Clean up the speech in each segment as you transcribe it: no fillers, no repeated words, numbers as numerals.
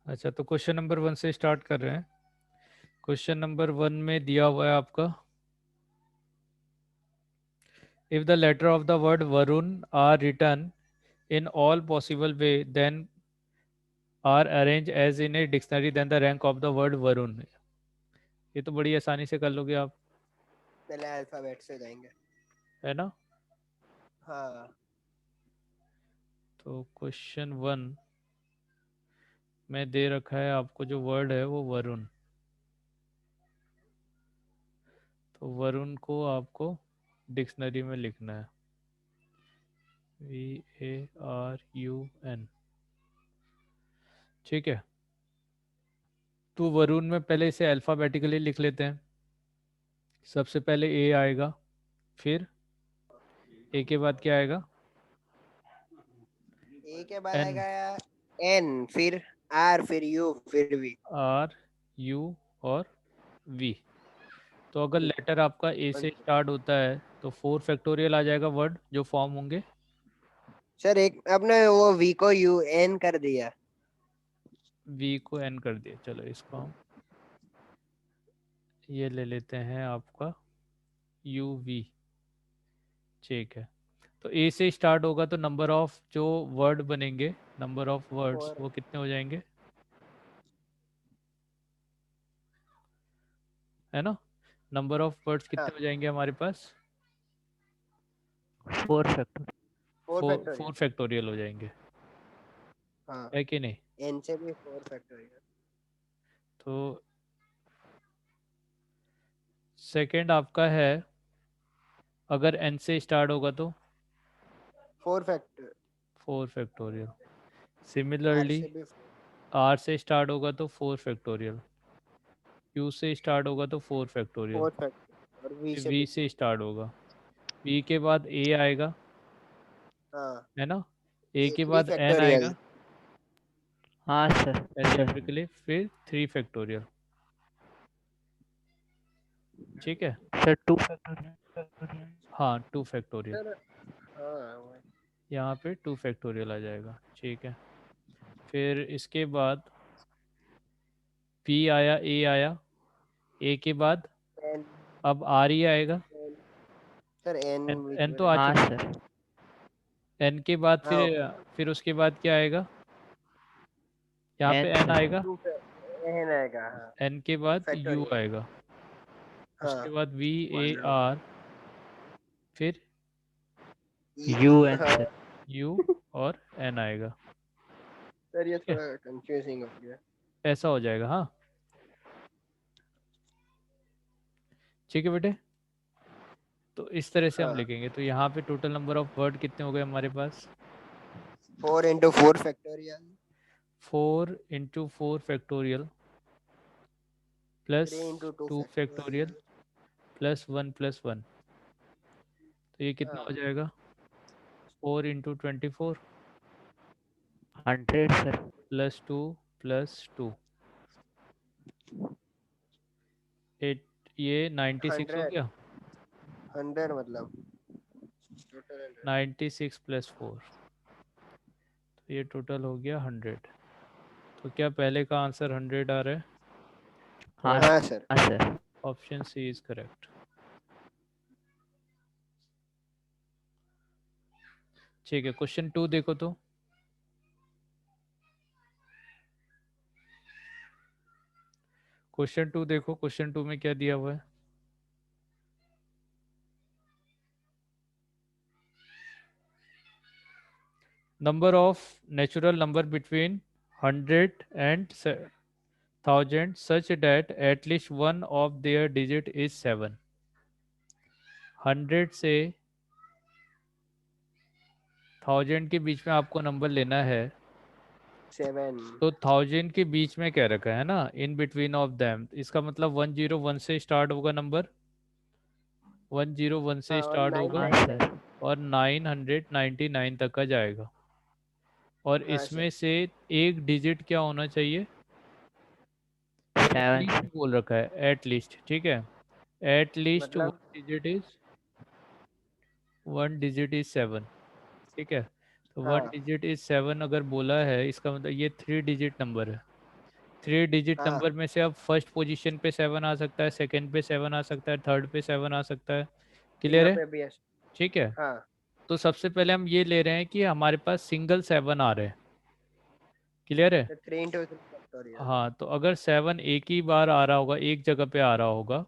अच्छा, तो question number 1 से स्टार्ट कर रहे हैं। क्वेश्चन नंबर 1 में दिया हुआ है आपका, if the letter of the word Varun are written in all possible way then are arrange as in a dictionary then the rank of the word Varun. ये तो बड़ी आसानी से कर लोगे आप, पहले अल्फाबेट से जाएंगे। है ना। हाँ। तो क्वेश्चन 1 में दे रखा है आपको, जो वर्ड है वो वरुण। तो वरुण को आपको डिक्शनरी में लिखना है, VARUN। ठीक है, तो वरुण में पहले इसे अल्फ़ाबेटिकली लिख लेते हैं। सबसे पहले ए आएगा, फिर ए के बाद क्या आएगा, ए के बाद एन, आएगा एन, फिर आर, फिर यू, फिर वी। RU और V। तो अगर लेटर आपका ए से स्टार्ट होता है तो 4 फैक्टोरियल आ जाएगा वर्ड जो फॉर्म होंगे। सर एक आपने वो वी को यू एन कर दिया। V को N कर दिया, चलो इसको हम ये ले लेते हैं आपका UV। ठीक है, तो ए से स्टार्ट होगा तो नंबर ऑफ जो वर्ड बनेंगे, नंबर ऑफ वर्ड्स और वो कितने हो जाएंगे, है ना। नंबर ऑफ वर्ड्स हाँ, कितने हो जाएंगे हमारे पास, 4 फैक्टर। 4 फैक्टोरियल। 4 फैक्टोरियल हो जाएंगे, हाँ, है कि नहीं। एन से भी 4 फैक्टोरियल। तो सेकंड आपका है, अगर एन से स्टार्ट होगा तो 4 फैक्टर। 4 फैक्टोरियल। आर सिमिलरली से भी आर से स्टार्ट होगा तो 4 फैक्टोरियल, क्यू से स्टार्ट होगा तो 4 फैक्टोरियल, 4 फैक्टर, और वी फिर से वी भी से 4। स्टार्ट होगा, वी के बाद ए आएगा, हाँ, है ना, ए ए के थ्री बाद एन फैक्टोरियल आएगा हाँ सर। सर एल्जेब्रिकली, फिर 3 फैक्टोरियल। ठीक है, सर 2 फैक्टर। हाँ 2 फैक्टोरियल, सर। हाँ यहाँ पे 2 फैक्टोरियल आ जाएगा। ठीक है, फिर इसके बाद पी आया, ए आया, ए के बाद एन। अब आर ही आएगा, सर एन भी एन तो आ हाँ चुका है। सर। एन के बाद हाँ, फिर उसके बाद क्या आएगा, यहाँ पे एन एन सर। आएगा, एन आएगा। हाँ, एन के बाद यू फैक्टोरियल। आएगा, उसके हाँ, बाद वन। VAR, फिर यू एन हाँ। सर। यू और एन आएगा। सर ये ठीक है, थोड़ा कंफ्यूजिंग हो गया। ऐसा हो जाएगा, हाँ। ठीक है बेटे, तो इस तरह से हम हाँ, लिखेंगे। तो यहाँ पे टोटल नंबर ऑफ वर्ड कितने हो गए हमारे पास, 4 into 4 factorial. 4 into 4 factorial plus 3 into 2 two factorial factorial. +1 + 1। तो ये कितना हो हाँ, जाएगा, 4 into 24 100 सर। +2 + 2, 8, ये 96 हो 100। गया। 100 मतलब टोटल 100। 96 + 4, तो ये टोटल हो गया 100। तो क्या पहले का आंसर 100 आ रहा है, हाँ तो हाँ सर। हाँ sir. Option C is correct. ठीक है, क्वेश्चन 2 देखो तो। क्वेश्चन 2 देखो, क्वेश्चन 2 में क्या दिया हुआ है, number of natural number between 100 and 1000 such that at least one of their digit is 7। 100 से 1000 के बीच में आपको नंबर लेना है, 7। तो 1000 के बीच में कह रखा है ना, इन बिटवीन ऑफ देम, इसका मतलब 101 से स्टार्ट होगा नंबर, 101 से हाँ, और स्टार्ट नाइन होगा हाँ नाइन सर। नाइन और 999 तक का जाएगा। और हाँ सर। इसमें से एक डिजिट क्या होना चाहिए, 7 एटलीस्ट सर। बोल रखा है, एटलीस्ट। ठीक है, एटलीस्ट वन मतलब डिजिट इज 7। ठीक है, तो वन हाँ, डिजिट इज 7 अगर बोला है, इसका मतलब ये 3 डिजिट नंबर है। 3 डिजिट हाँ नंबर में से अब फर्स्ट पोजीशन पे 7 आ सकता है, सेकंड पे 7 आ सकता है, थर्ड पे 7 आ सकता है। क्लियर तीनों है? पे भी है। ठीक है। हाँ तो सबसे पहले हम ये ले रहे हैं कि हमारे पास सिंगल 7 आ रहे हैं। क्लियर है? तो 3 into 3 फैक्टोरियल। हाँ, तो अगर 7 एक ही बार आ रहा होगा, एक जगह पे आ रहा होगा,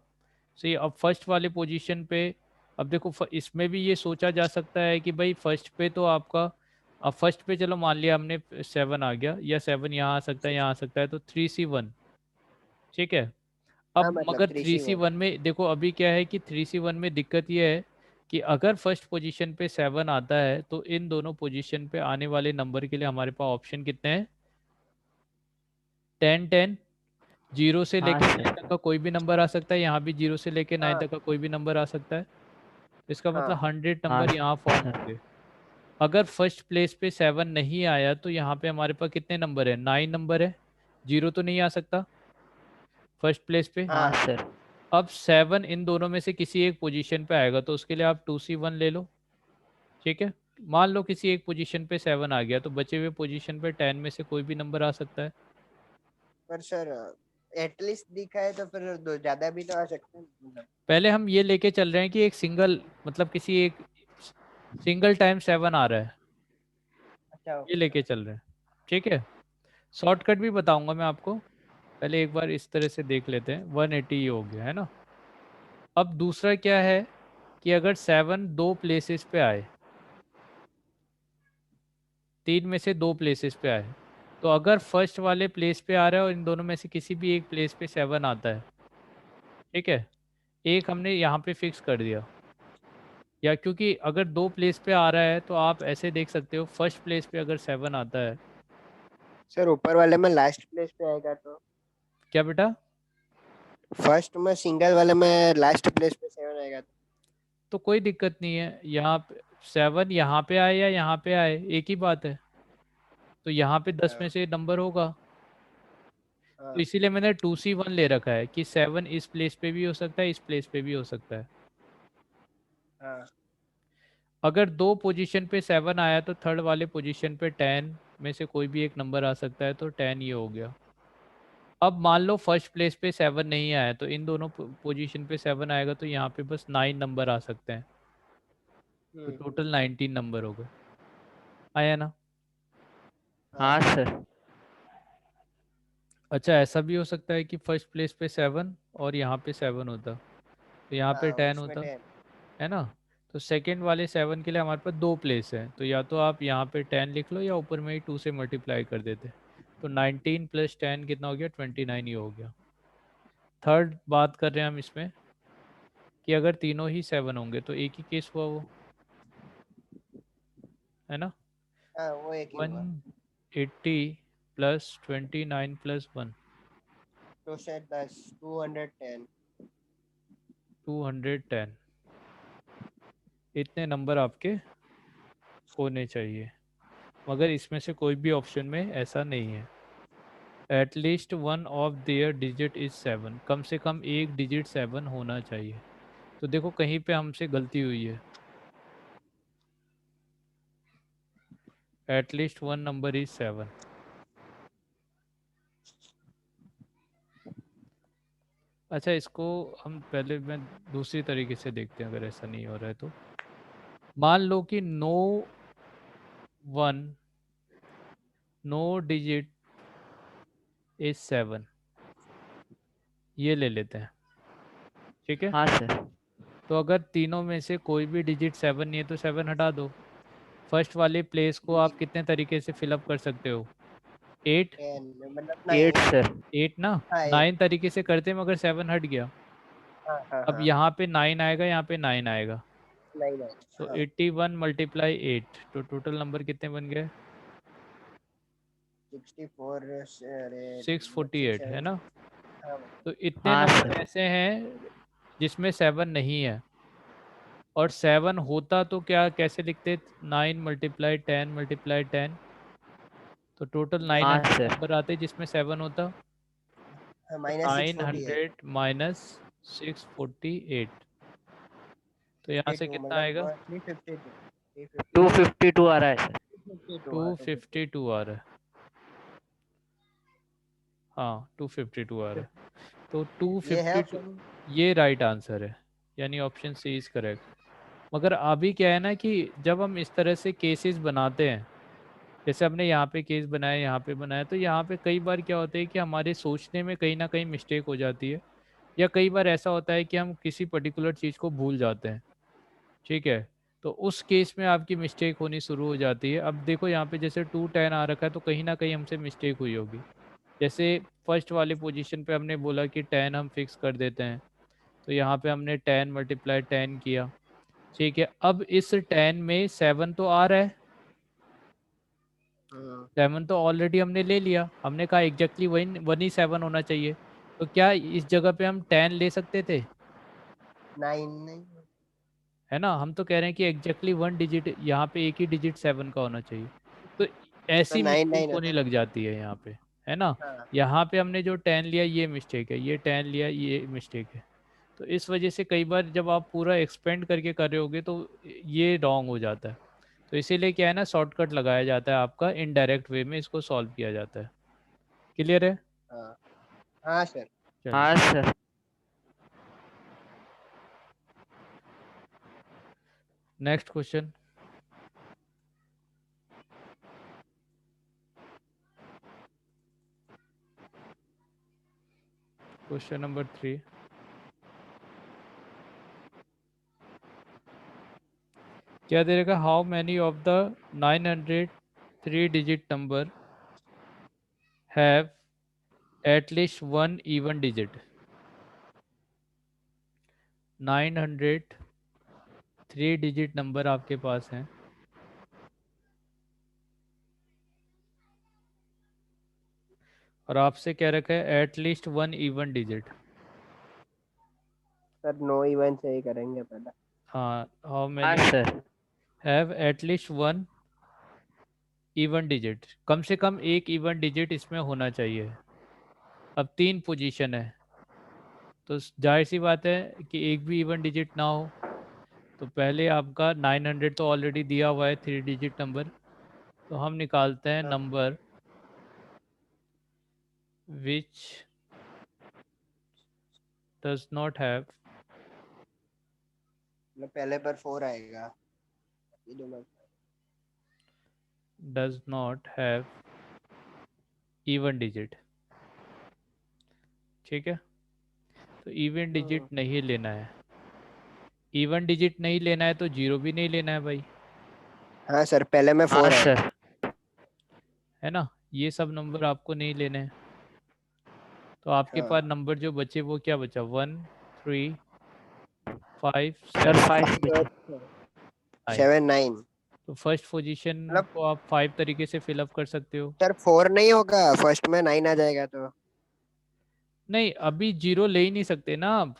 सही। अब फर्स्ट वाले पोजीशन पे, अब देखो इसमें भी ये सोचा जा सकता है कि भाई फर्स्ट पे तो आपका, अब फर्स्ट पे चलो मान लिया हमने 7 आ गया, या 7 यहाँ आ सकता है, यहाँ आ सकता है, तो 3C1। ठीक है। हाँ अब मतलब मगर थ्री थ्री सी सी वन वन में देखो, अभी क्या है कि 3C1 में दिक्कत ये है कि अगर फर्स्ट पोजीशन पे 7 आता है तो इन दोनों पोजीशन पे आने वाले नंबर के लिए हमारे पास ऑप्शन कितने हैं? 10 10। जीरो से हाँ लेके 9 सर। तक का कोई भी नंबर आ सकता है, यहाँ भी जीरो से लेके 9 हाँ तक का कोई भी नंबर आ सकता है। इसका मतलब हाँ 100 हाँ नंबर यहाँ फॉर्म सर। होंगे। अगर फर्स्ट प्लेस पे 7 नहीं आया तो यहाँ पे हमारे पास कितने नंबर है? 9 नंबर है। जीरो तो नहीं आ सकता फर्स्ट प्लेस पे। हाँ हाँ सर। अब 7 इन दोनों में से किसी एक पोजीशन पे आएगा, तो उसके लिए आप 2C1 ले लो। ठीक है। मान लो किसी एक पोजीशन पे 7 आ गया, तो बचे हुए पोजीशन पे 10 में से कोई भी नंबर आ सकता है। पर सर एटलीस्ट दिखा है तो फिर दो ज्यादा भी तो आ सकते हैं मतलब। पहले हम ये लेके चल रहे हैं कि एक सिंगल, मतलब किसी एक सिंगल टाइम 7 आ रहा है, अच्छा ये ओके। लेके चल रहे हैं। ठीक है। शॉर्टकट भी बताऊंगा मैं आपको, पहले एक बार इस तरह से देख लेते हैं। 180 ये हो गया है ना। अब दूसरा क्या है कि अगर 7 दो प्लेसेस पे आए, 3 में से 2 प्लेसेस पे आए, तो अगर फर्स्ट वाले प्लेस पे आ रहा है और इन दोनों में से किसी भी एक प्लेस पे 7 आता है, ठीक है, एक हमने यहाँ पे फिक्स कर दिया, या क्योंकि अगर 2 प्लेस पे आ रहा है तो आप ऐसे देख सकते हो, फर्स्ट प्लेस पे अगर 7 आता है। सर ऊपर वाले में लास्ट प्लेस पे आएगा तो? क्या बेटा? फर्स्ट में सिंगल वाले में लास्ट प्लेस पे 7 आएगा तो? तो कोई दिक्कत नहीं है, यहाँ पे 7 यहाँ पे आए या यहाँ पे आए एक ही बात है, तो यहाँ पे 10 में हाँ से नंबर होगा। तो हाँ इसीलिए मैंने 2C1 ले रखा है कि 7 इस प्लेस पे भी हो सकता है, इस प्लेस पे भी हो सकता है। हाँ। अगर दो पोजीशन पे 7 आया तो थर्ड वाले पोजीशन पे 10 में से कोई भी एक नंबर आ सकता है, तो 10 ये हो गया। अब मान लो फर्स्ट प्लेस पे 7 नहीं आया, तो इन दोनों पोजीशन पे 7 आएगा, तो यहाँ पे बस 9 नंबर आ सकते हैं, तो हम्म। टोटल 19 नंबर हो गए। आया ना? हाँ हाँ सर। अच्छा, ऐसा भी हो सकता है कि फर्स्ट प्लेस पे 7 और यहाँ पे 7 होता, तो यहाँ पे हाँ 10 उसमें होता, 10। है ना? तो सेकंड वाले 7 के लिए हमारे पास दो प्लेस हैं, तो या तो आप यहाँ पे 10 लिख लो या ऊपर में ही 2 से मल्टीप्लाई कर देते। तो 19 + 10 कितना हो गया? 29 ही हो गया। थर्ड बात कर रहे हैं हम इसमें कि अगर तीनों ही 7 होंगे तो एक ही केस हुआ वो, है ना? हाँ वो एक ही हुआ। 180 + 29 + 1, तो सर 210। 210। इतने नंबर आपके होने चाहिए, मगर इसमें से कोई भी ऑप्शन में ऐसा नहीं है। At least one of their digit is 7, कम से कम एक डिजिट 7 होना चाहिए। तो देखो कहीं पे हमसे गलती हुई है। At least one number is 7। अच्छा, इसको हम पहले मैं दूसरी तरीके से देखते हैं, अगर ऐसा नहीं हो रहा है तो। मान लो कि वन नो डिजिट इज 7, ये ले लेते हैं। ठीक है। हाँ सर। तो अगर तीनों में से कोई भी डिजिट 7 नहीं है तो 7 हटा दो। फर्स्ट वाले प्लेस को आप कितने तरीके से फिलअप कर सकते हो? 8। 10 मतलब 8 9। सर। 8 ना। हाँ 8। 9 तरीके से करते मगर 7 हट गया। हाँ हाँ अब हाँ। यहाँ पे 9 आएगा, यहाँ पे 9 आएगा, 9 तो हाँ। 81 × 8, तो टोटल नंबर कितने बन गए? 64 अरे सिक्स मतलब फोर्टी सिक्स एट है सेवन ना? हाँ। तो इतने हाँ नंबर सर। ऐसे हैं जिसमें 7 नहीं है, और 7 होता तो क्या कैसे लिखते? 9 × 10 × 10, तो टोटल नाइन हाँ हंड्रेड सर। नंबर आते जिसमें 7 होता। हाँ तो minus six nine forty eight hundred minus 648, तो यहाँ फिफ्टी से टू कितना मतलब आएगा? 352 352 252 आ रहा है सर। 252 टू हाँ फिफ्टी 252। टू आ रहा है। हाँ 252 आ रहा है, तो ये है 252 ऑप्शन। ये राइट आंसर है, यानी ऑप्शन सी इज करेक्ट। मगर अभी क्या है ना कि जब हम इस तरह से केसेस बनाते हैं, जैसे हमने यहाँ पे केस बनाया, यहाँ पे बनाया, तो यहाँ पे कई बार क्या होता है कि हमारे सोचने में कहीं ना कहीं मिस्टेक हो जाती है, या कई बार ऐसा होता है कि हम किसी पर्टिकुलर चीज़ को भूल जाते हैं। ठीक है, तो उस केस में आपकी मिस्टेक होनी शुरू हो जाती है। अब देखो यहाँ पे जैसे 210 आ रखा है, तो कहीं ना कहीं हमसे मिस्टेक हुई होगी। जैसे फर्स्ट वाली पोजीशन पे हमने बोला कि 10 हम फिक्स कर देते हैं, तो यहाँ पे हमने 10 × 10 किया। ठीक है, अब इस 10 में 7 तो आ रहा है, 7 तो ऑलरेडी हमने ले लिया, हमने कहा एग्जैक्टली वन वन ही 7 होना चाहिए, तो क्या इस जगह पे हम 10 ले सकते थे? 9 नहीं। है ना, हम तो कह रहे हैं कि एग्जैक्टली 1 डिजिट, यहाँ पे एक ही डिजिट 7 का होना चाहिए, तो तो ऐसी 9 मिस्टेक 9 होने होता। लग जाती है यहाँ पे। है ना, हाँ। यहाँ पे हमने जो 10 लिया ये मिस्टेक है, ये 10 लिया ये मिस्टेक है, तो इस वजह से कई बार जब आप पूरा एक्सपेंड करके कर रहे होगे तो ये रॉन्ग हो जाता है। तो इसीलिए क्या है ना, शॉर्टकट लगाया जाता है आपका, इनडायरेक्ट वे में इसको सॉल्व किया जाता है। क्लियर है? हाँ हाँ सर। चलिए, हाँ sir. Next question. Question number 3, क्या दे रखा, how many of the 900 3 digit number have at least one even digit? 900 3 digit number आपके पास हैं, और आपसे कह रखा है at least one even digit. Sir no even से ही करेंगे पहले। हाँ, हाउ हाँ many sir. Have at least one even digit, कम से कम एक इवन डिजिट इसमें होना चाहिए। अब 3 पोजीशन है, तो जाहिर सी बात है कि एक भी इवन डिजिट ना हो। तो पहले आपका 900 तो ऑलरेडी दिया हुआ है 3 डिजिट नंबर, तो हम निकालते हैं हाँ, number which does not have मतलब पहले पर 4 आएगा। ये दोनों। Does not have even digit. ठीक है, तो इवन डिजिट हम्म, नहीं लेना है, इवन डिजिट नहीं लेना है तो जीरो भी नहीं लेना है भाई। हाँ सर पहले में हाँ 4 आएगा। सर। है ना, ये सब नंबर आपको नहीं लेने हैं। तो आपके पास हाँ नंबर जो बचे वो क्या बचा, 1 3 5 सर 7 5 5 और बचे। 9। 7 9। तो फर्स्ट पोजीशन मतलब को आप 5 तरीके से फिलअप कर सकते हो। सर 4 नहीं होगा, फर्स्ट में 9 आ जाएगा तो। नहीं, अभी जीरो ले ही नहीं सकते ना आप,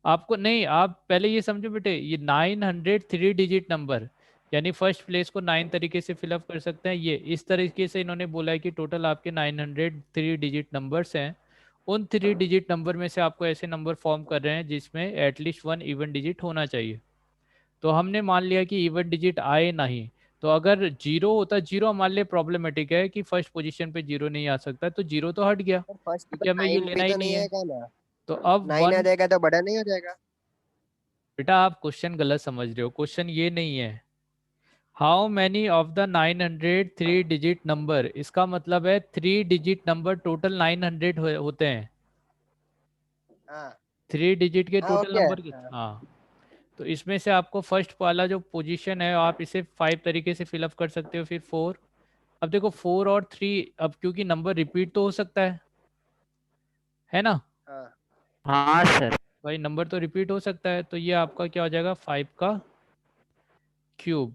आपको नहीं, आप पहले ये समझो बेटे, ये 900 3 डिजिट नंबर, यानी फर्स्ट प्लेस को 9 तरीके से फिलअप कर सकते हैं, ये इस तरीके से इन्होंने बोला है कि टोटल आपके 900 3 डिजिट नंबर्स हैं। उन 3 डिजिट नंबर में से आपको ऐसे नंबर फॉर्म कर रहे हैं जिसमें एटलीस्ट वन इवन डिजिट होना चाहिए। तो हमने मान लिया कि इवन डिजिट आए नहीं, तो अगर जीरो होता, जीरो हमारे लिए प्रॉब्लमेटिक है कि फर्स्ट पोजीशन पे जीरो नहीं आ सकता, तो जीरो तो हट गया, सर फर्स्ट में क्योंकि हमें ये 9 भी लेना ही तो नहीं नहीं है। आएगा ना। तो अब 9 आ वन, जाएगा तो बड़ा नहीं हो जाएगा। बेटा आप क्वेश्चन गलत समझ रहे हो, क्वेश्चन ये नहीं है how many of the 900 3 digit number, इसका मतलब है 3 डिजिट नंबर टोटल 900 होते हैं, हाँ 3 डिजिट के हाँ टोटल ओके। नंबर हाँ हाँ। तो इसमें से आपको फर्स्ट वाला जो पोजीशन है आप इसे 5 तरीके से फिलअप कर सकते हो, फिर 4। अब देखो 4 और 3, अब क्योंकि नंबर रिपीट तो हो सकता है ना, हाँ हाँ सर। भाई नंबर तो रिपीट हो सकता है, तो ये आपका क्या हो जाएगा 5 का क्यूब।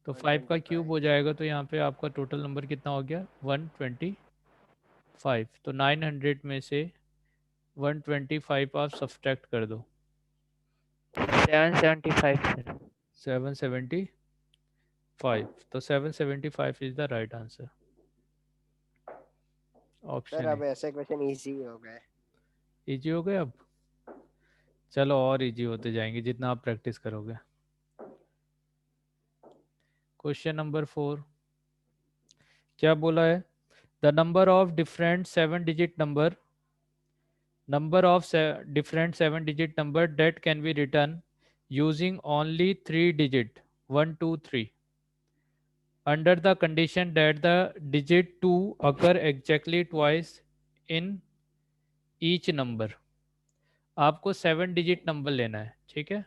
तो 5 का क्यूब 125। हो जाएगा, तो यहाँ पे आपका टोटल नंबर कितना हो गया 125। तो 900 में से 125 आप सब्सट्रैक्ट कर दो, 775 सर। 775। तो 775 is the right answer, sir option अब है। ऐसे क्वेश्चन इजी हो गए। इजी हो गए अब, चलो और इजी होते जाएंगे जितना आप प्रैक्टिस करोगे। क्वेश्चन नंबर 4, क्या बोला है, The number of different different 7-digit number that can be written using only 3 digit 1 2 3 under the condition that the digit 2 occur exactly twice in each number. आपको 7 डिजिट नंबर लेना है, ठीक है?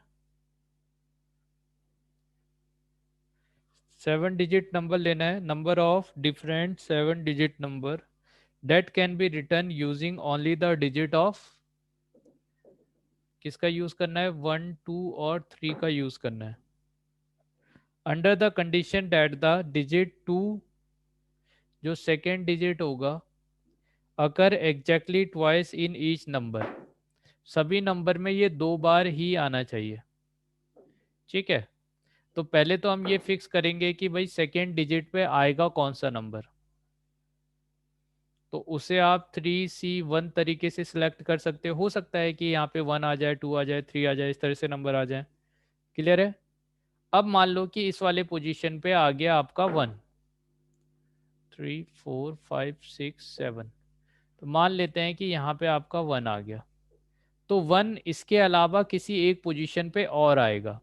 7 digit number लेना है, number of different 7 digit number that can be written using only the digit of, किसका use करना है? 1 2 और 3 का यूज करना है under the condition that the digit 2 जो सेकेंड डिजिट होगा occur exactly twice in each number, सभी नंबर में ये 2 बार ही आना चाहिए, ठीक है? तो पहले तो हम ये फिक्स करेंगे कि भाई सेकेंड डिजिट पे आएगा कौन सा नंबर, तो उसे आप 3C1 तरीके से सिलेक्ट कर सकते हो सकता है कि यहाँ पे 1 आ जाए, 2 आ जाए, 3 आ जाए, इस तरह से नंबर आ जाए। क्लियर है? अब मान लो कि इस वाले पोजीशन पे आ गया आपका 1 3 4 5 6 7, तो मान लेते हैं कि यहाँ पे आपका 1 आ गया, तो 1 इसके अलावा किसी एक पोजीशन पे और आएगा,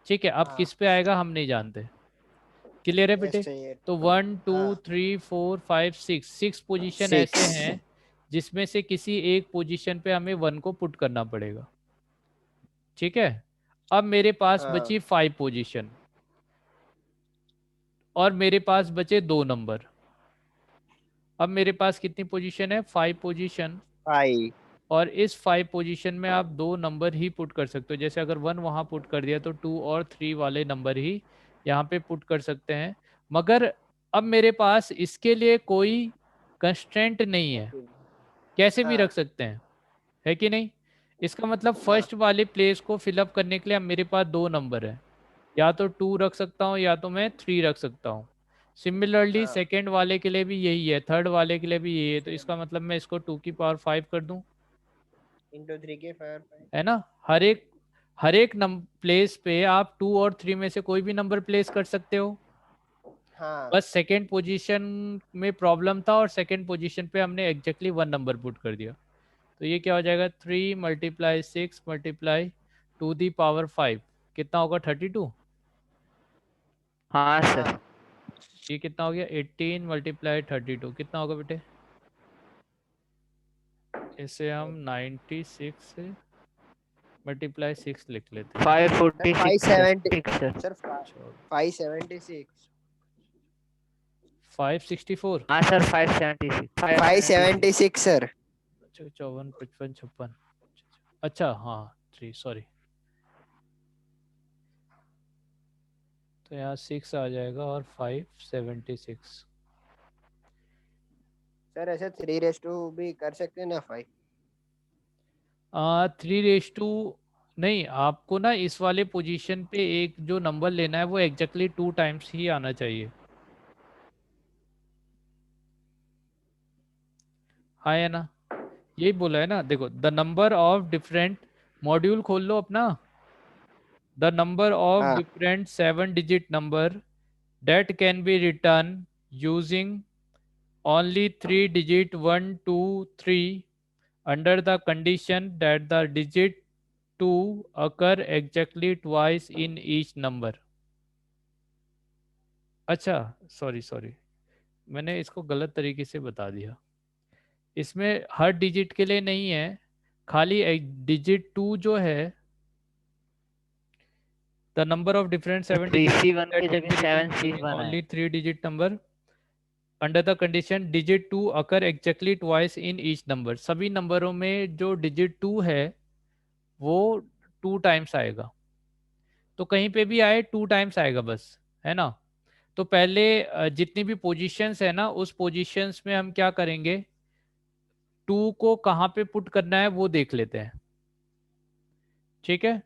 ठीक है? अब हाँ किस पे आएगा हम नहीं जानते। क्लियर है बेटे? यस चाहिए। तो 1 2 हाँ 3 4 5 6 पोजीशन ऐसे 6। हैं जिसमें से किसी एक पोजीशन पे हमें 1 को पुट करना पड़ेगा, ठीक है? अब मेरे पास हाँ बची 5 पोजीशन और मेरे पास बचे 2 नंबर। अब मेरे पास कितनी पोजीशन है? 5 पोजीशन, 5। और इस 5 पोजीशन में आप 2 नंबर ही पुट कर सकते हो। जैसे अगर 1 वहां पुट कर दिया तो 2 और 3 वाले नंबर ही यहाँ पे पुट कर सकते हैं, मगर अब मेरे पास इसके लिए कोई कंस्ट्रेंट नहीं है, कैसे भी हाँ रख सकते हैं, है कि नहीं? इसका मतलब हाँ फर्स्ट वाले प्लेस को फिलअप करने के लिए अब मेरे पास 2 नंबर है, या तो 2 रख सकता हूँ या तो मैं 3 रख सकता हूँ। सिमिलरली हाँ सेकेंड वाले के लिए भी यही है, थर्ड वाले के लिए भी यही है, तो सेम इसका मतलब मैं इसको 2 की पावर 5 कर दूं, इंटू 3 के 5। है ना? हर एक प्लेस पे आप 2 और 3 में से कोई भी नंबर प्लेस कर सकते हो। हाँ बस सेकेंड पोजीशन में प्रॉब्लम था और सेकेंड पोजीशन पे हमने एग्जैक्टली 1 नंबर पुट कर दिया, तो ये क्या हो जाएगा? 3 मल्टीप्लाई 6 मल्टीप्लाई 2 दी पावर 5, कितना होगा? 32। हाँ हाँ सर। ये कितना हो गया? 18 मल्टीप्लाई 32 कितना होगा बेटे? इसे हम 96 से मल्टीप्लाई 6 लिख लेते हैं। 546 सर। 570 ठीक सर। सर। चलो 576 564, हाँ सर 576 576 सर। 54 55 56, अच्छा हाँ 3 सॉरी, तो यहाँ 6 आ जाएगा और 576। सर ऐसे 3 भी कर सकते हैं ना 5। 3 नहीं, आपको ना इस वाले पोजीशन पे एक जो नंबर लेना है वो एग्जैक्टली 2 टाइम्स ही आना चाहिए, हाँ है ना? यही बोला है ना, देखो the number of different, module खोल लो अपना, द नंबर ऑफ हाँ different 7-digit number that can be written using only 3 digit 1 2 3 under the condition that the digit 2 occur exactly twice in each number। अच्छा सॉरी सॉरी, मैंने इसको गलत तरीके से बता दिया, इसमें हर डिजिट के लिए नहीं है, खाली एक डिजिट 2 जो है, the number of different 7-digit 3C1 that की can be जगह written 7C1 using है। only 3-digit number under the condition digit 2 occur exactly twice in each number, सभी नंबरों में जो डिजिट 2 है वो 2 टाइम्स आएगा, तो कहीं पे भी आए 2 टाइम्स आएगा बस, है ना? तो पहले जितनी भी पोजीशंस है ना उस पोजीशंस में हम क्या करेंगे, 2 को कहाँ पे पुट करना है वो देख लेते हैं, ठीक है?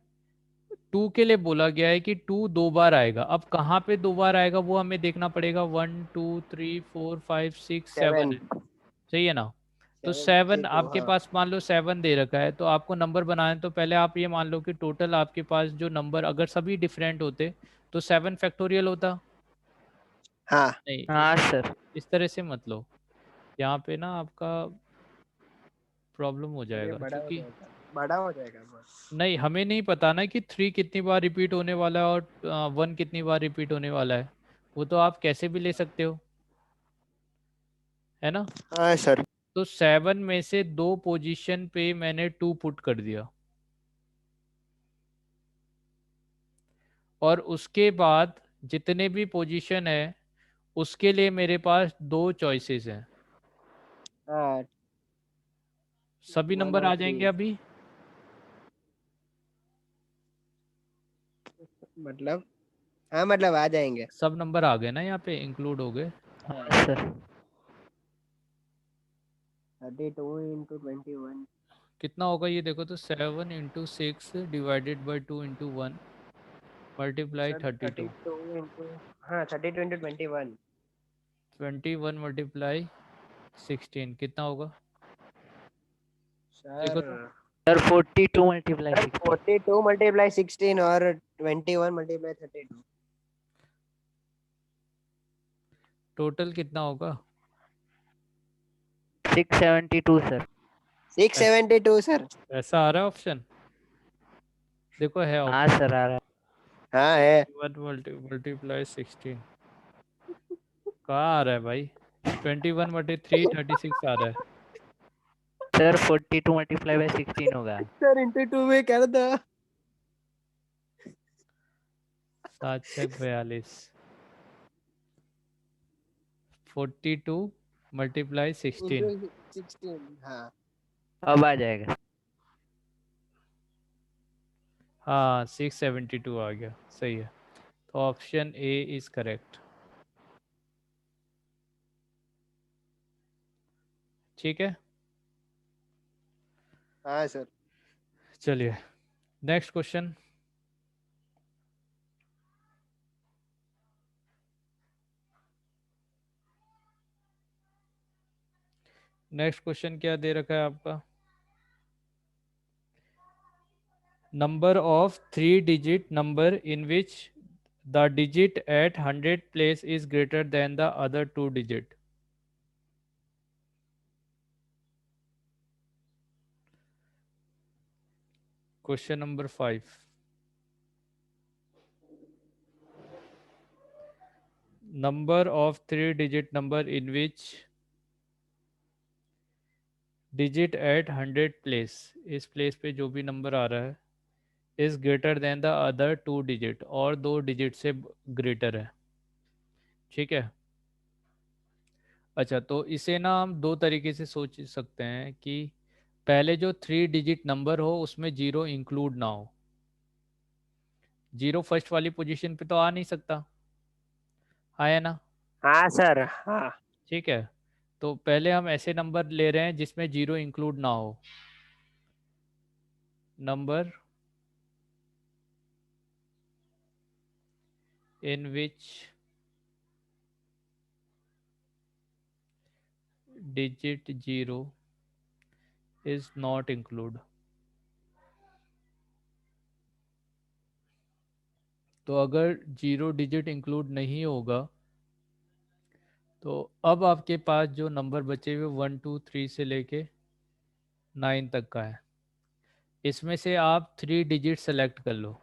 2 के लिए बोला गया है कि 2 2 बार आएगा, अब कहाँ पे 2 बार आएगा वो हमें देखना पड़ेगा। 1 2 3 4 5 6 7 7। है, सही है ना? तो 7 से 7 2 आपके हाँ। पास मान लो 7 दे रखा है, तो आपको नंबर बनाना है, तो पहले आप ये मान लो कि टोटल आपके पास जो नंबर अगर सभी डिफरेंट होते तो 7 फैक्टोरियल होता, हाँ नहीं हाँ सर। इस तरह से मत लो, यहाँ पे ना आपका प्रॉब्लम हो ये जाएगा, बड़ा हो क्योंकि जाएगा, बड़ा हो जाएगा बहुत। नहीं, हमें नहीं पता ना कि 3 कितनी बार रिपीट होने वाला है और 1 कितनी बार रिपीट होने वाला है। वो तो आप कैसे भी ले सकते हो, है ना। हाँ सर। तो 7 में से 2 पोजीशन पे मैंने 2 पुट कर दिया, और उसके बाद जितने भी पोजीशन है उसके लिए मेरे पास 2 चॉइसेस हैं। हाँ, सभी 1 नंबर और आ 3, जाएंगे अभी। मतलब हाँ मतलब आ जाएंगे। सब नंबर आ गए ना, यहाँ पे इंक्लूड हो गए। हाँ सर। 32 × 21। कितना होगा ये देखो तो, 7 × 6 divided by 2 × 1 multiply sir 32। 32 into, हाँ 32 × 21। 21 मल्टीप्लाई 16 कितना होगा देखो सर तो। Sir 42 multiply sir 60। 42 × 16 और 21 × 32। टोटल कितना होगा। 672 सर। 672 सर। ऐसा आ रहा है ऑप्शन, देखो है हाँ ऑप्शन। सर आ रहा है। हाँ है। 1 मल्टीप्लाई 16 कहाँ आ रहा है भाई। 21/3 36 आ रहा है। सर 42 मल्टीप्लाई बाय 16 होगा। सर इंटू 2 में कर दो। 7×6 = 42। 42 × 16। इंटू 16, हाँ। अब आ जाएगा। हाँ 672 आ गया, सही है। तो ऑप्शन ए इज करेक्ट। ठीक है, हाँ सर। चलिए नेक्स्ट क्वेश्चन। नेक्स्ट क्वेश्चन क्या दे रखा है आपका। Number of 3-digit number in which the digit at 100 place is greater than the other 2 digit. Question number 5. Number of 3-digit number in which digit at 100 place, इस place पे जो भी number आ रहा है, is greater than the other 2 digit, और 2 digit से greater है। ठीक है। अच्छा, तो इसे ना हम दो तरीके से सोच सकते हैं कि पहले जो 3 डिजिट नंबर हो उसमें जीरो इंक्लूड ना हो। जीरो फर्स्ट वाली पोजीशन पे तो आ नहीं सकता, आया ना। हाँ सर, हाँ। ठीक है, तो पहले हम ऐसे नंबर ले रहे हैं जिसमें जीरो इंक्लूड ना हो। Number in which digit zero is not include. तो अगर जीरो डिजिट इंक्लूड नहीं होगा तो अब आपके पास जो नंबर बचे हुए 1 2 3 से लेके 9 तक का है, इसमें से आप 3 डिजिट सेलेक्ट कर लो।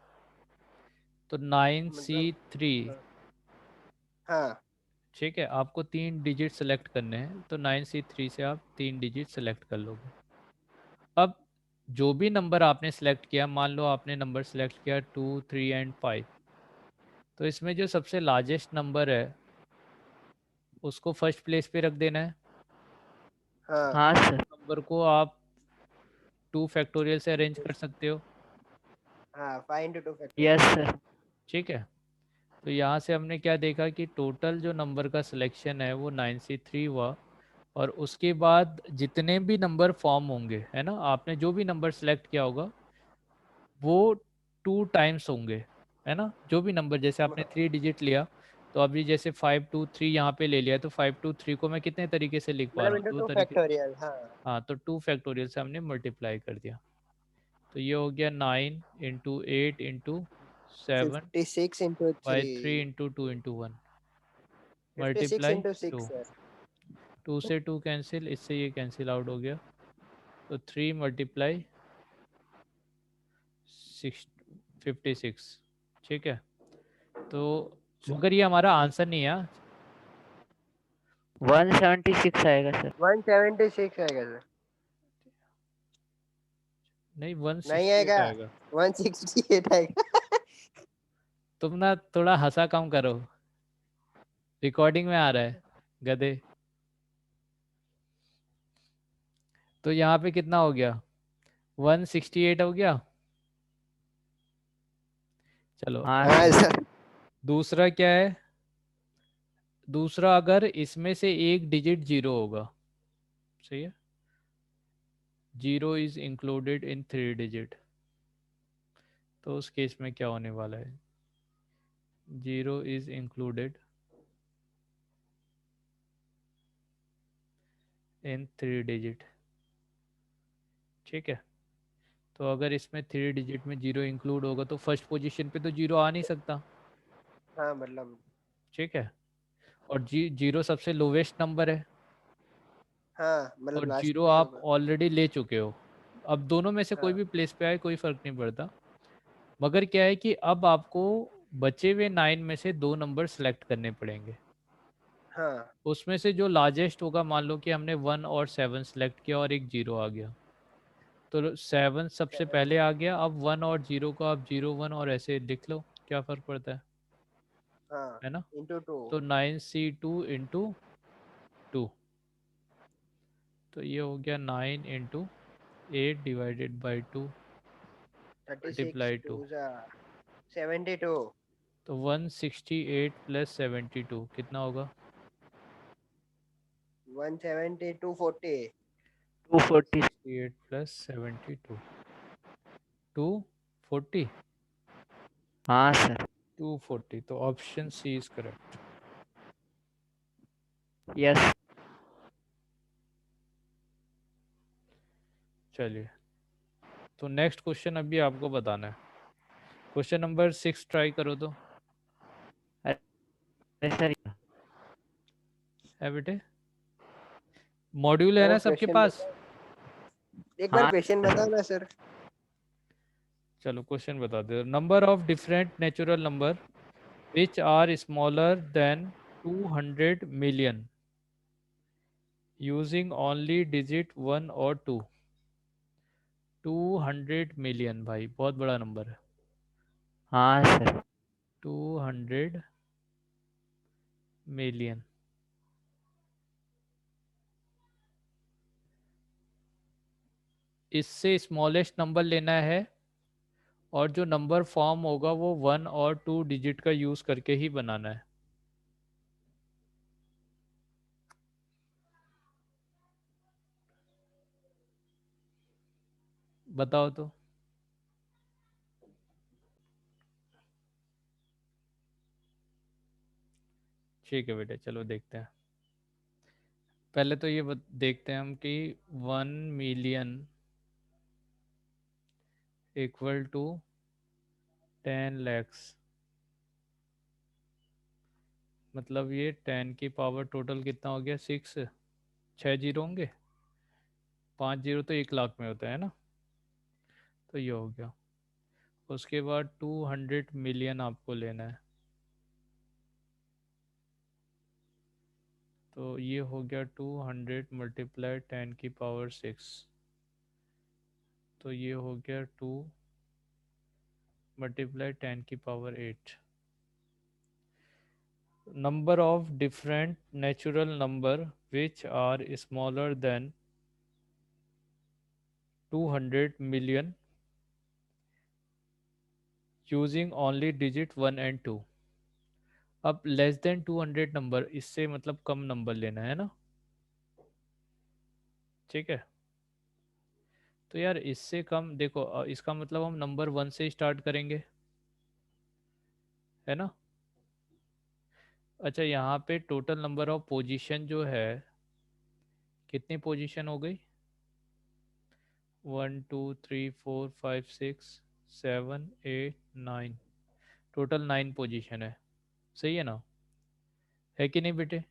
तो 9C3। मतलब हाँ। ठीक है, आपको 3 डिजिट सेलेक्ट करने हैं, तो 9C3 से आप 3 डिजिट सेलेक्ट कर लोगे। अब जो भी नंबर आपने सेलेक्ट किया, मान लो आपने नंबर सेलेक्ट किया 2 3 एंड 5, तो इसमें जो सबसे लार्जेस्ट नंबर है उसको फर्स्ट प्लेस पे रख देना है। हाँ। हाँ सर। नंबर को आप 2 फैक्टोरियल से अरेंज कर सकते हो। हाँ 5 × 2 यस फैक्टोरियल। सर। ठीक है, तो यहाँ से हमने क्या देखा कि टोटल जो नंबर का सिलेक्शन है वो 9C3 हुआ, और उसके बाद जितने भी नंबर फॉर्म होंगे, है ना, आपने जो भी नंबर सेलेक्ट किया होगा वो 2 टाइम्स होंगे, है ना। जो भी नंबर, जैसे आपने 3 डिजिट लिया, तो अभी जैसे 5 2 3 यहाँ पे ले लिया, तो 5 2 3 को मैं कितने तरीके से लिख पा मतलब रहा हूँ, इंटू दो 2 तरीके। फैक्टोरियल, हाँ। हाँ, तो 2 फैक्टोरियल से हमने मल्टीप्लाई कर दिया। तो ये हो गया 9 × 8 × 7 56 × बाई 3। 3 × 2 × 1 56 मल्टीप्लाई × 6 2। सर। 2 से 2 कैंसिल, इससे ये कैंसिल आउट हो गया। तो 3 मल्टीप्लाई 56, ठीक है। तो मगर ये हमारा आंसर नहीं है। 176 आएगा सर। 176 आएगा सर। नहीं, नहीं 168 आएगा, आएगा। 168 आएगा। तुम ना थोड़ा हंसा कम करो, रिकॉर्डिंग में आ रहा है गधे। तो यहाँ पे कितना हो गया, 168 हो गया। चलो हाँ हाँ सर। सर। दूसरा क्या है, दूसरा अगर इसमें से एक डिजिट जीरो होगा, सही है, zero is included in 3 digit, तो उस केस में क्या होने वाला है, zero is included in 3 digit, ठीक है। तो अगर इसमें 3 डिजिट में जीरो इंक्लूड होगा तो फर्स्ट पोजीशन पे तो जीरो आ नहीं सकता, हाँ मतलब। ठीक है। और जीरो सबसे लोवेस्ट नंबर है, हाँ मतलब और लास्ट जीरो में ही आप होगा। ऑलरेडी ले चुके हो। अब दोनों में से कोई हाँ भी प्लेस पे आए कोई फर्क नहीं पड़ता, मगर क्या है कि अब आपको बचे हुए 9 में से 2 नंबर सेलेक्ट करने पड़ेंगे। हाँ उसमें से जो लार्जेस्ट होगा, मान लो कि हमने 1 और 7 सेलेक्ट किया और एक जीरो आ गया, तो 7 सबसे पहले आ गया। अब 1 और जीरो को आप 0 1 और ऐसे लिख लो, क्या फ़र्क पड़ता हाँ है ना। Into two. तो 9C2 × 2, तो ये हो गया 9 × 8 / 2 36 मल्टीप्लाई 2। 2 जा 72। तो 168 + 72 कितना होगा, 172 40। 240। 168 + 72, 240। हाँ सर। 240, तो option C is correct. Yes. चलिए, तो नेक्स्ट क्वेश्चन अभी आपको बताना है। क्वेश्चन नंबर 6 ट्राई करो तो। अरे सर। है बेटे, मॉड्यूल है सर ना सबके क्वेश्चन पास। बताओ, एक बार हाँ क्वेश्चन बताओ ना सर। चलो क्वेश्चन बता दो। Number of different natural number which are smaller than 200 million using only digit 1 और 2। 200 मिलियन भाई बहुत बड़ा नंबर है। हाँ सर। 200 मिलियन। इससे स्मॉलेस्ट नंबर लेना है, और जो नंबर फॉर्म होगा वो 1 और 2 डिजिट का यूज़ करके ही बनाना है। बताओ तो। ठीक है बेटे, चलो देखते हैं। पहले तो ये देखते हैं हम कि 1 मिलियन इक्वल टू 10 lakhs, मतलब ये 10 की पावर टोटल कितना हो गया, 6। 6 जीरो होंगे, 5 जीरो तो 1 लाख में होता है ना, तो ये हो गया। उसके बाद 200 मिलियन आपको लेना है, तो ये हो गया 200 मल्टीप्लाई 10 की पावर 6, तो ये हो गया 2 मल्टीप्लाई 10 की power 8। Number of different natural number which are smaller than 200 million using only digit 1 and 2। अब लेस देन 200 नंबर, इससे मतलब कम नंबर लेना है ना, ठीक है। तो यार इससे कम देखो, इसका मतलब हम नंबर 1 से स्टार्ट करेंगे, है ना। अच्छा, यहाँ पे टोटल नंबर ऑफ पोजीशन जो है, कितनी पोजीशन हो गई, 1 2 3 4 5 6 7 8 9, टोटल 9 पोजीशन है, सही है ना, है कि नहीं बेटे।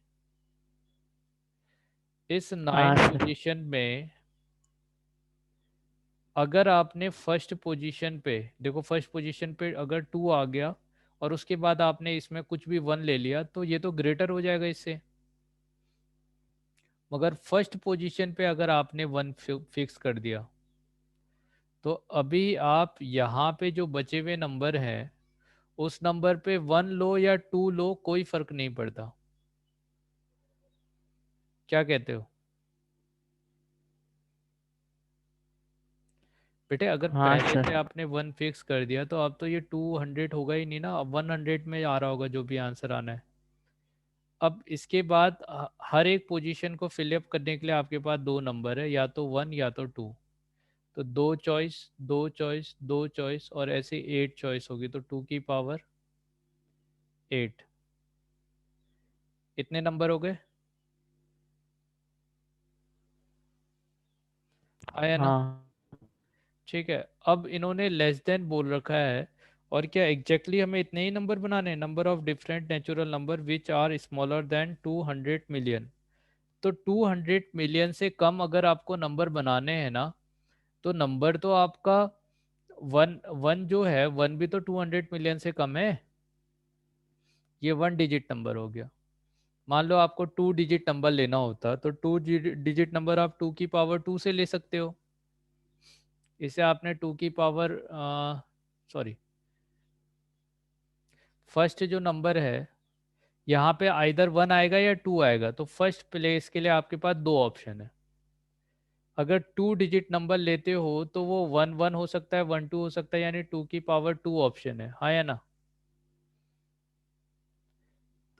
इस हाँ 9 सर। पोजीशन में अगर आपने फर्स्ट पोजीशन पे देखो, फर्स्ट पोजीशन पे अगर 2 आ गया और उसके बाद आपने इसमें कुछ भी 1 ले लिया तो ये तो ग्रेटर हो जाएगा इससे। मगर फर्स्ट पोजीशन पे अगर आपने 1 फिक्स कर दिया तो अभी आप यहाँ पे जो बचे हुए नंबर हैं उस नंबर पे 1 लो या 2 लो कोई फर्क नहीं पड़ता। क्या कहते हो बेटे? अगर हाँ पहले से सर। आपने 1 फिक्स कर दिया तो अब तो ये 200 होगा ही नहीं ना, अब 100 में आ रहा होगा जो भी आंसर आना है। अब इसके बाद हर एक पोजीशन को फिलअप करने के लिए आपके पास 2 नंबर है, या तो 1 या तो 2। तो 2 चॉइस, 2 चॉइस, 2 चॉइस और ऐसे 8 चॉइस होगी, तो 2 की पावर 8। इतने नंबर हो गए, आया ना? हाँ ठीक है, अब इन्होंने लेस देन बोल रखा है, और क्या एग्जैक्टली हमें इतने ही नंबर बनाने हैं? Number of different natural number which are smaller than 200 million. तो 200 मिलियन से कम अगर आपको नंबर बनाने हैं ना, तो नंबर तो आपका वन वन जो है, 1 भी तो 200 मिलियन से कम है। ये 1 डिजिट नंबर हो गया। मान लो आपको 2 डिजिट नंबर लेना होता तो 2 डिजिट नंबर आप 2 की पावर 2 से ले सकते हो। इसे आपने 2 की पावर सॉरी, फर्स्ट जो नंबर है यहाँ पे आइदर 1 आएगा या 2 आएगा, तो फर्स्ट प्लेस के लिए आपके पास 2 ऑप्शन है। अगर 2 डिजिट नंबर लेते हो तो वो 1 1 हो सकता है, 1 2 हो सकता है, यानी 2 की पावर 2 ऑप्शन है, हाँ या ना?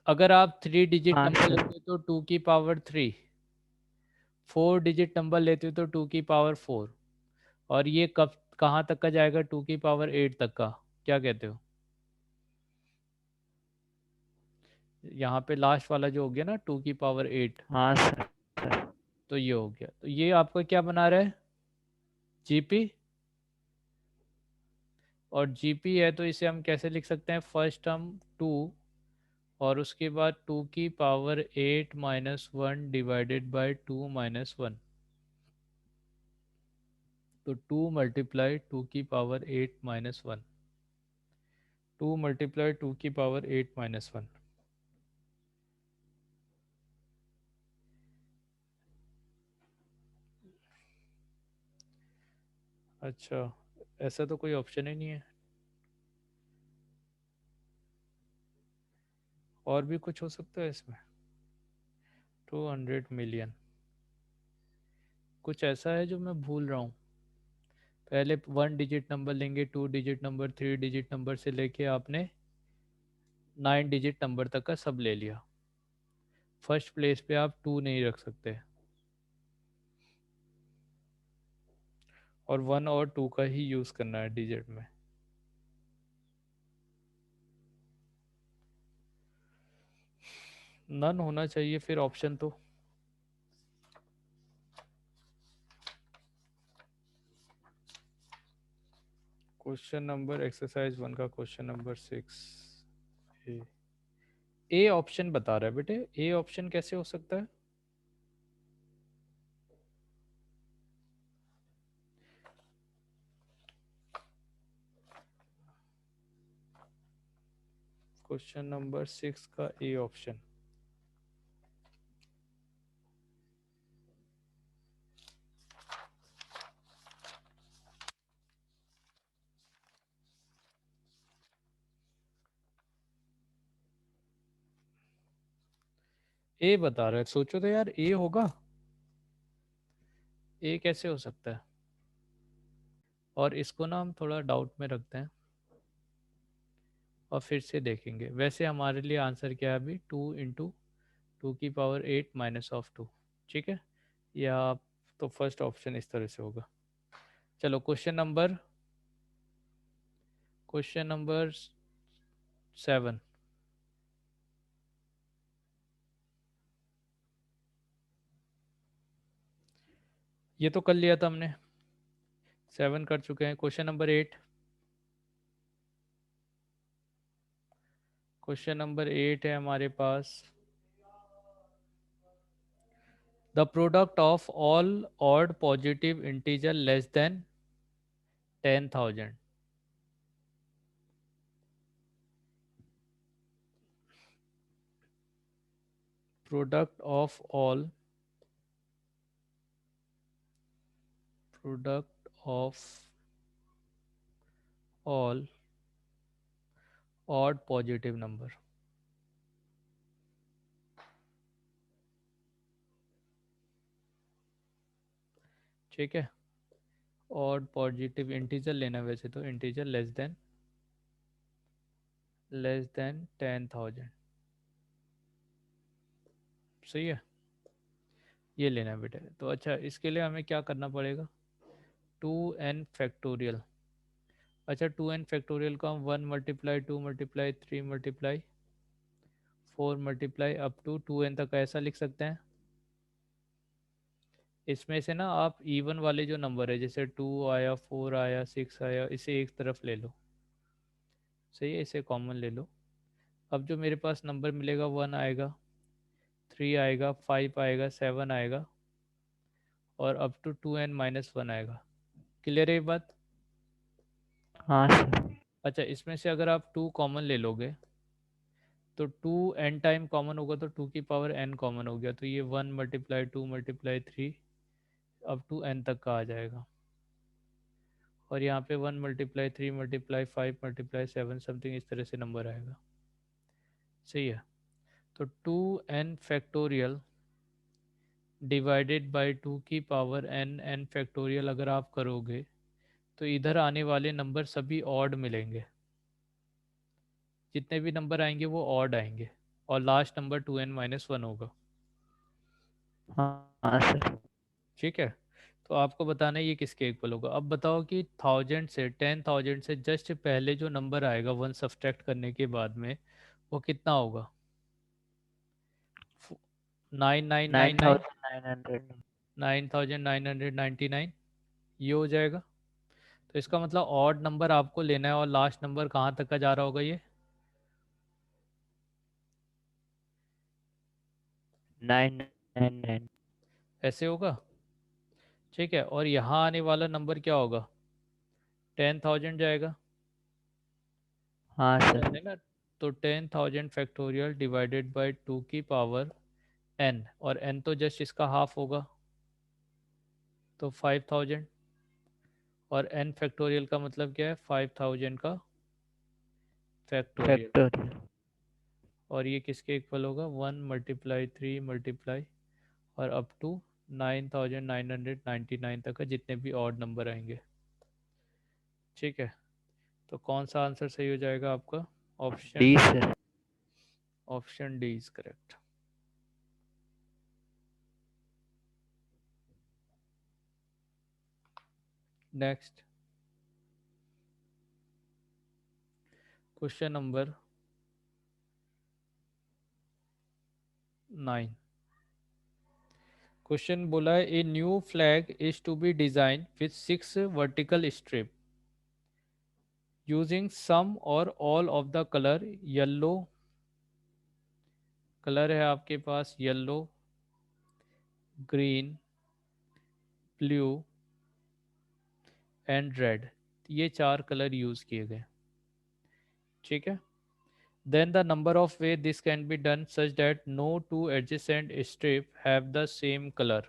अगर आप 3 डिजिट हाँ नंबर सर। लेते हो तो 2 की पावर 3। 4 डिजिट नंबर लेते हो तो 2 की पावर 4। और ये कब कहाँ तक का जाएगा? 2 की पावर 8 तक का। क्या कहते हो? यहाँ पे लास्ट वाला जो हो गया ना 2 की पावर 8, हाँ सर। सर। तो ये हो गया। तो ये आपका क्या बना रहा है? जीपी। और जीपी है तो इसे हम कैसे लिख सकते हैं? फर्स्ट टर्म 2 और उसके बाद 2 की पावर 8 -1 डिवाइडेड बाय 2 -1। तो 2 मल्टीप्लाई 2 की पावर 8 -1। 2 मल्टीप्लाई 2 की पावर 8 -1। अच्छा, ऐसा तो कोई ऑप्शन ही नहीं है। और भी कुछ हो सकता है इसमें? 200 मिलियन, कुछ ऐसा है जो मैं भूल रहा हूँ। पहले 1 डिजिट नंबर लेंगे, 2 डिजिट नंबर, 3 डिजिट नंबर से लेके आपने 9 डिजिट नंबर तक का सब ले लिया। फर्स्ट प्लेस पे आप 2 नहीं रख सकते, और 1 और 2 का ही यूज़ करना है डिजिट में। नन होना चाहिए फिर ऑप्शन तो। क्वेश्चन नंबर एक्सरसाइज 1 का क्वेश्चन नंबर 6। ए ऑप्शन बता रहा है बेटे, ए ऑप्शन कैसे हो सकता है? क्वेश्चन नंबर 6 का ए ऑप्शन। ए बता रहा है, सोचो तो यार, ए होगा? ए कैसे हो सकता है? और इसको ना हम थोड़ा डाउट में रखते हैं और फिर से देखेंगे। वैसे हमारे लिए आंसर क्या है अभी? 2 × 2 की पावर 8 - 2। ठीक है, या तो फर्स्ट ऑप्शन इस तरह से होगा। चलो क्वेश्चन नंबर 7। ये तो कर लिया था हमने, 7 कर चुके हैं। Question number 8। क्वेश्चन नंबर 8 है हमारे पास। The product of all odd positive integer less than 10,000. Product of all odd positive number. ठीक है, odd positive integer लेना है वैसे तो, integer less than 10,000. सही है, ये लेना है बेटा। तो अच्छा, इसके लिए हमें क्या करना पड़ेगा, 2n फैक्टोरियल। अच्छा, 2n फैक्टोरियल को हम 1 × 2 × 3 × 4 अप टू 2n तक ऐसा लिख सकते हैं। इसमें से ना आप इवन वाले जो नंबर है, जैसे 2 आया, 4 आया, 6 आया, इसे एक तरफ ले लो। सही है, इसे कॉमन ले लो। अब जो मेरे पास नंबर मिलेगा, 1 आएगा, 3 आएगा, 5 आएगा, 7 आएगा, और अप टू 2n-1 आएगा। क्लियर है ये बात? हाँ सर। अच्छा, इसमें से अगर आप 2 कॉमन ले लोगे तो 2n टाइम कॉमन होगा, तो 2 की पावर n कॉमन हो गया, तो ये 1 × 2 × 3 अप टू n तक का आ जाएगा। और यहाँ पे 1 × 3 × 5 × 7 इस तरह से नंबर आएगा। सही है, तो 2n डिवाइडेड बाई 2 की पावर n अगर आप करोगे तो इधर आने वाले नंबर सभी ऑड मिलेंगे। जितने भी नंबर आएंगे वो ऑड आएंगे, और लास्ट नंबर 2n-1 होगा। हाँ सर। ठीक है, तो आपको बताना है ये किसके इक्वल होगा। अब बताओ कि 1000 से जस्ट पहले जो नंबर आएगा 1 सब्सट्रैक्ट करने के बाद में, वो कितना होगा? 9999, 9900। 9999, ये हो जाएगा। तो इसका मतलब ऑड नंबर आपको लेना है, और लास्ट नंबर कहाँ तक का जा रहा होगा ये? 999। ऐसे होगा। ठीक है, और यहाँ आने वाला नंबर क्या होगा? 10,000 जाएगा। हाँ ध्यान सर। देना। तो 10,000 डिवाइडेड बाई 2 की पावर n, और n तो जस्ट इसका हाफ होगा, तो 5,000। और n फैक्टोरियल का मतलब क्या है? 5,000 का फैक्टोरियल। फैक्टोरियल। और ये किसके इक्वल होगा? 1 × 3 × और अप टू 9,999 तक का जितने भी ऑड नंबर आएंगे। ठीक है, तो कौन सा आंसर सही हो जाएगा आपका? D option sir. Option D is correct. Next question number 9। Question बोला है, a new flag is to be design with 6 vertical strip using some और all of the colour yellow. Colour है आपके पास yellow, green, blue and red. ये 4 colour use किए गए। ठीक है, then the number of way this can be done such that no two adjacent strip have the same color.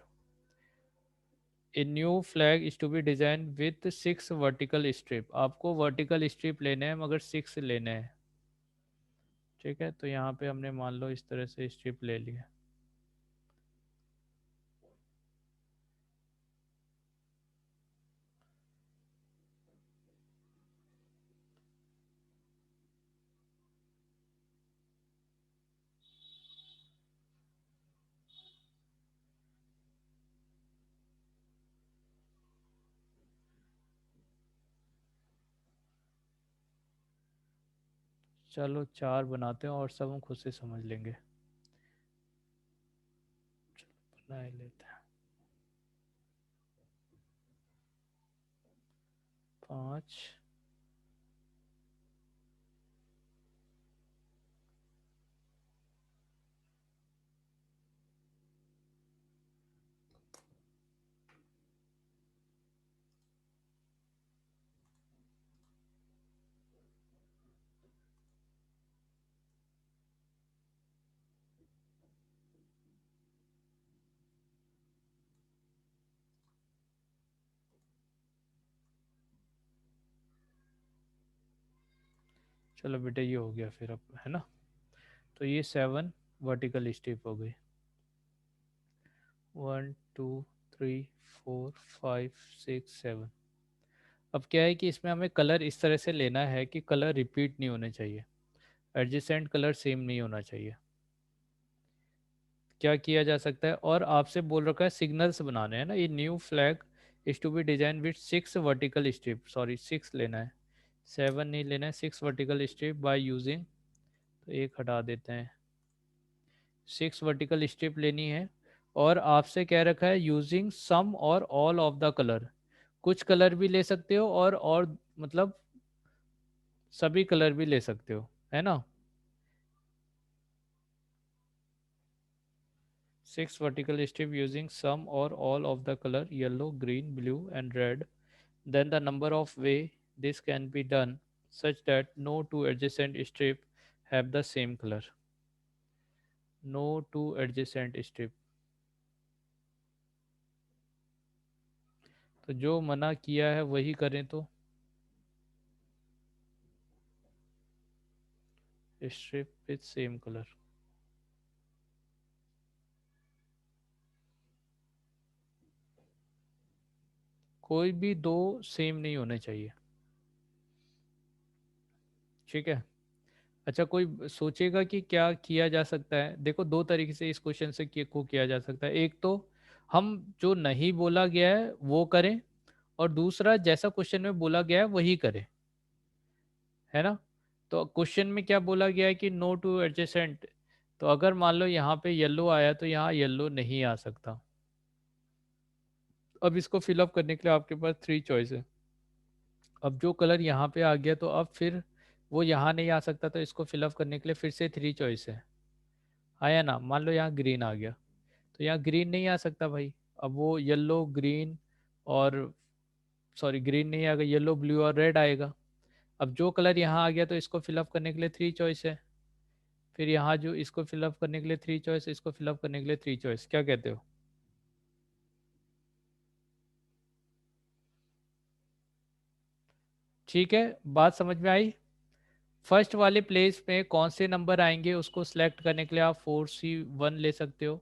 A new flag is to be designed with 6 vertical strip. आपको vertical strip लेने हैं मगर 6 लेने हैं। ठीक है, तो यहाँ पे हमने मान लो इस तरह से स्ट्रिप ले लिया। चलो 4 बनाते हैं और सब हम खुद से समझ लेंगे। बना ही लेते हैं। 5, चलो बेटे ये हो गया फिर अब, है ना। तो ये 7 वर्टिकल स्ट्रिप हो गई। 1 2 3 4 5 6 7। अब क्या है कि इसमें हमें कलर इस तरह से लेना है कि कलर रिपीट नहीं होने चाहिए, एडजेसेंट कलर सेम नहीं होना चाहिए। क्या किया जा सकता है, और आपसे बोल रखा है सिग्नल्स बनाने हैं ना, ये new flag is to be design with 6 vertical strip, sorry 6 लेना है, 7 नहीं लेना है, 6 वर्टिकल स्ट्रिप बाय यूजिंग, तो एक हटा देते हैं, 6 वर्टिकल स्ट्रिप लेनी है। और आपसे कह रखा है यूजिंग सम और ऑल ऑफ द कलर, कुछ कलर भी ले सकते हो और मतलब सभी कलर भी ले सकते हो, है ना। 6 vertical strip using some or all of the color yellow, green, blue and red. Then the number of way this can be done such that no two adjacent strip have the same color. No two adjacent strip. तो जो मना किया है वही करें, तो strip with same color. कोई भी दो सेम नहीं होने चाहिए, ठीक है। अच्छा, कोई सोचेगा कि क्या किया जा सकता है। देखो दो तरीके से इस क्वेश्चन से को किया जा सकता है। एक तो हम जो नहीं बोला गया है वो करें, और दूसरा जैसा क्वेश्चन में बोला गया है वही करें, है ना। तो क्वेश्चन में क्या बोला गया है कि नो टू एडजेसेंट, तो अगर मान लो यहाँ पे येलो आया तो यहाँ येलो नहीं आ सकता। अब इसको फिलअप करने के लिए आपके पास 3 चॉइस है। अब जो कलर यहाँ पे आ गया तो अब फिर वो यहाँ नहीं आ सकता, तो इसको फिलअप करने के लिए फिर से 3 चॉइस है, आया ना। मान लो यहाँ ग्रीन आ गया, तो यहाँ ग्रीन नहीं आ सकता भाई। अब वो येलो ग्रीन और, सॉरी ग्रीन नहीं आएगा, येलो ब्लू और रेड आएगा। अब जो कलर यहाँ आ गया तो इसको फिलअप करने के लिए 3 चॉइस है, फिर यहाँ जो इसको फिलअप करने के लिए 3 चॉइस, इसको फिलअप करने के लिए 3 चॉइस। क्या कहते हो? ठीक है, बात समझ में आई। फर्स्ट वाले प्लेस में कौन से नंबर आएंगे उसको सिलेक्ट करने के लिए आप 4C1 ले सकते हो।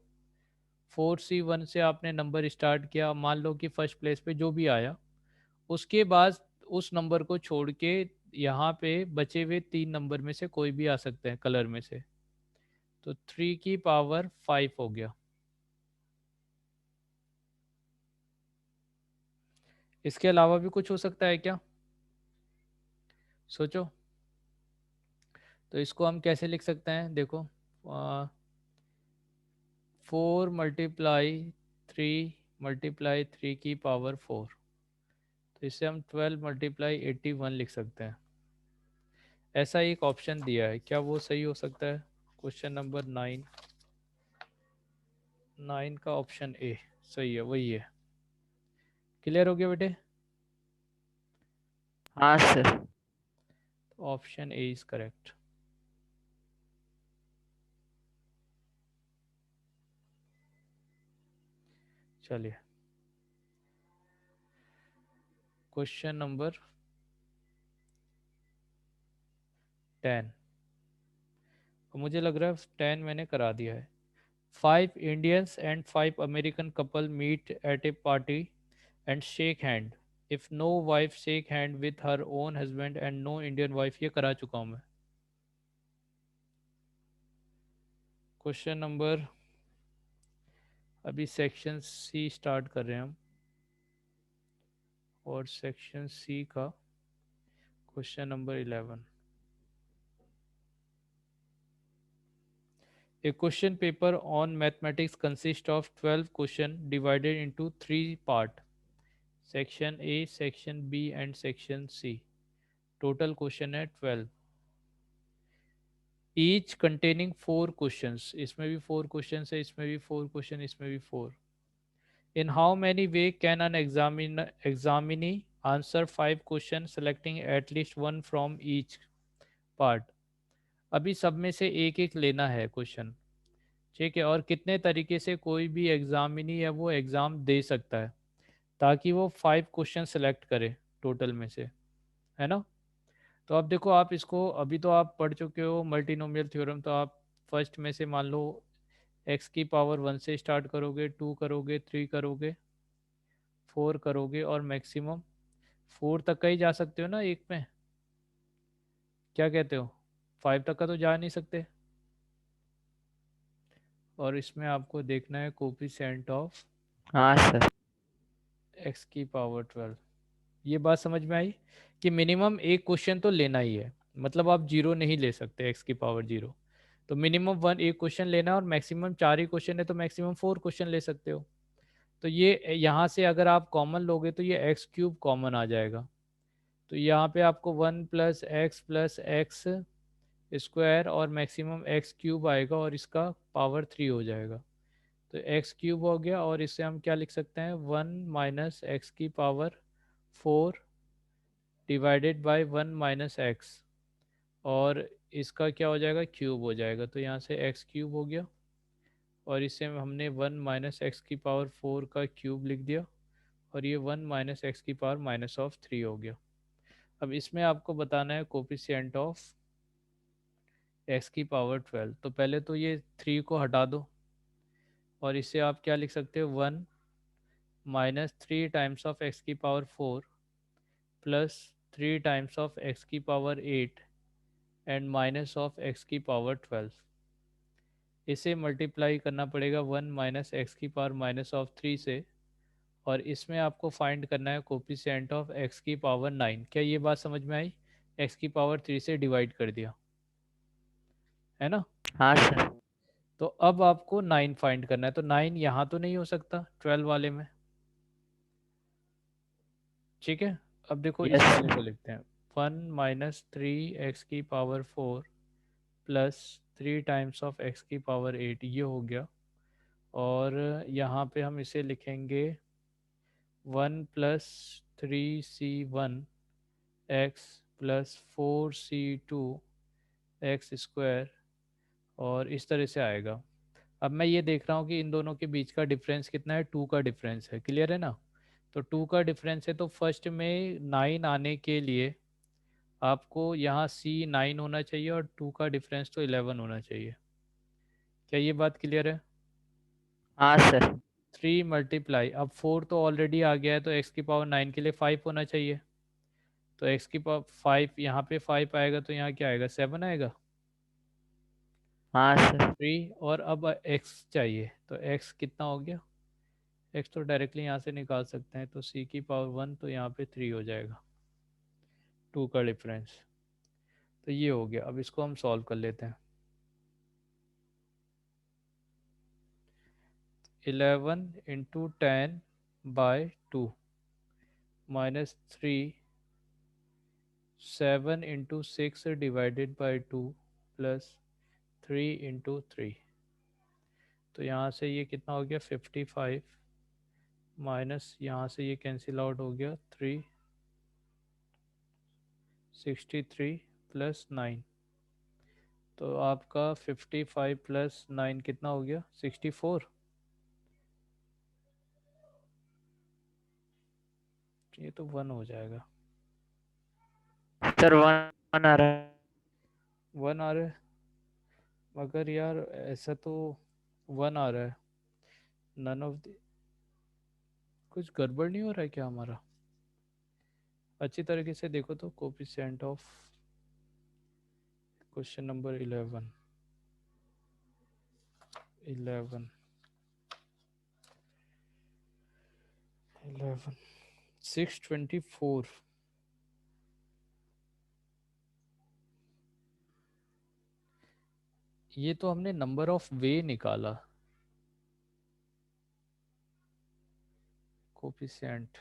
4C1 से आपने नंबर स्टार्ट किया, मान लो कि फर्स्ट प्लेस पे जो भी आया, उसके बाद उस नंबर को छोड़ के यहाँ पे बचे हुए 3 नंबर में से कोई भी आ सकते हैं कलर में से, तो 3 की पावर 5 हो गया। इसके अलावा भी कुछ हो सकता है क्या, सोचो। तो इसको हम कैसे लिख सकते हैं, देखो 4 × 3 × 3 की पावर 4, तो इससे हम 12 × 81 लिख सकते हैं। ऐसा एक ऑप्शन दिया है, क्या वो सही हो सकता है? क्वेश्चन नंबर 9, 9 का ऑप्शन ए सही है, वही है। क्लियर हो गया बेटे? हाँ sir. Option A is correct. चलिए क्वेश्चन नंबर 10, मुझे लग रहा है 10 मैंने करा दिया है। 5 Indians and 5 American couple meet at a party and shake hand. If no wife shake hand with her own husband and no Indian wife, ये करा चुका हूँ मैं। क्वेश्चन नंबर, अभी सेक्शन सी स्टार्ट कर रहे हैं हम, और सेक्शन सी का question number 11। A question paper on mathematics consists of 12 questions divided into 3 parts, section A, section B and section C. Total question है 12, each containing 4 questions. इसमें भी 4 questions है, इसमें भी 4 question, इसमें भी 4. In how many way can an examinee answer 5 questions selecting at least one from each part? अभी सब में से एक एक लेना है क्वेश्चन, ठीक है। और कितने तरीके से कोई भी एग्जामिनी है वो एग्ज़ाम दे सकता है, ताकि वो 5 क्वेश्चन सेलेक्ट करे टोटल में से, है ना। तो अब देखो, आप इसको अभी तो आप पढ़ चुके हो मल्टीनोमियल थ्योरम, तो आप फर्स्ट में से मान लो एक्स की पावर वन से स्टार्ट करोगे, टू करोगे, थ्री करोगे, फोर करोगे, और मैक्सिमम फोर तक का ही जा सकते हो ना एक में। क्या कहते हो? फाइव तक का तो जा नहीं सकते। और इसमें आपको देखना है कोफिशिएंट ऑफ हाँ सर। एक्स की पावर 12। ये बात समझ में आई कि मिनिमम एक क्वेश्चन तो लेना ही है, मतलब आप जीरो नहीं ले सकते एक्स की पावर जीरो। तो मिनिमम वन एक क्वेश्चन लेना है, और मैक्सिमम चार ही क्वेश्चन है तो मैक्सिमम फोर क्वेश्चन ले सकते हो। तो ये यहाँ से अगर आप कॉमन लोगे तो ये एक्स क्यूब कॉमन आ जाएगा। तो यहाँ पे आपको वन प्लस एक्स स्क्वायर और मैक्सिमम एक्स क्यूब आएगा, और इसका पावर थ्री हो जाएगा। तो एक्स क्यूब हो गया, और इससे हम क्या लिख सकते हैं, वन माइनस एक्स की power four divided by one minus x, और इसका क्या हो जाएगा, क्यूब हो जाएगा। तो यहाँ से एक्स क्यूब हो गया, और इससे हमने वन माइनस एक्स की पावर फोर का क्यूब लिख दिया, और ये वन माइनस एक्स की पावर माइनस ऑफ थ्री हो गया। अब इसमें आपको बताना है कोफिशिएंट ऑफ एक्स की पावर 12। तो पहले तो ये थ्री को हटा दो, और इससे आप क्या लिख सकते हो, one minus three times of x की power four plus three times of x की power eight and minus of x की पावर 12। इसे मल्टीप्लाई करना पड़ेगा वन माइनस एक्स की पावर माइनस ऑफ थ्री से, और इसमें आपको फाइंड करना है कोफिशिएंट ऑफ एक्स की पावर नाइन। क्या ये बात समझ में आई? एक्स की पावर थ्री से डिवाइड कर दिया है ना। हाँ सर। तो अब आपको नाइन फाइंड करना है, तो नाइन यहाँ तो नहीं हो सकता ट्वेल्व वाले में, ठीक है। अब देखो यस इस वाले को सर। लिखते हैं, वन माइनस थ्री एक्स की power four plus three times of x की पावर एट, ये हो गया। और यहाँ पे हम इसे लिखेंगे one plus three C one X plus four C two X square, और इस तरह से आएगा। अब मैं ये देख रहा हूँ कि इन दोनों के बीच का डिफरेंस कितना है, टू का डिफरेंस है, क्लियर है ना। तो टू का डिफरेंस है, तो फर्स्ट में नाइन आने के लिए आपको यहाँ सी नाइन होना चाहिए, और टू का डिफरेंस तो इलेवन होना चाहिए। क्या ये बात क्लियर है? हाँ सर। थ्री मल्टीप्लाई, अब फोर तो ऑलरेडी आ गया है, तो एक्स की पावर नाइन के लिए फाइव होना चाहिए। तो एक्स की पावर फाइव, यहाँ पे फाइव आएगा तो यहाँ क्या आएगा, सेवन आएगा। हाँ सर। थ्री, और अब एक्स चाहिए, तो एक्स कितना हो गया, एक्स तो डायरेक्टली यहाँ से निकाल सकते हैं, तो सी की पावर वन, तो यहाँ पे थ्री हो जाएगा, टू का डिफरेंस। तो ये हो गया। अब इसको हम सॉल्व कर लेते हैं। Eleven into ten by two minus three, seven into six divided by two plus three into three. तो यहाँ से ये कितना हो गया, 55, माइनस यहाँ से ये कैंसिल आउट हो गया, थ्री, 63 प्लस नाइन। तो आपका 55 प्लस नाइन कितना हो गया, 64। ये तो वन हो जाएगा। सर वन आ रहा है। वन आ रहा है, मगर यार ऐसा तो वन आ रहा है, नन ऑफ द, कुछ गड़बड़ नहीं हो रहा है क्या हमारा? अच्छी तरीके से देखो तो, coefficient of question number eleven, eleven, eleven, 624। ये तो हमने नंबर ऑफ वे निकाला, कोफिशिएंट।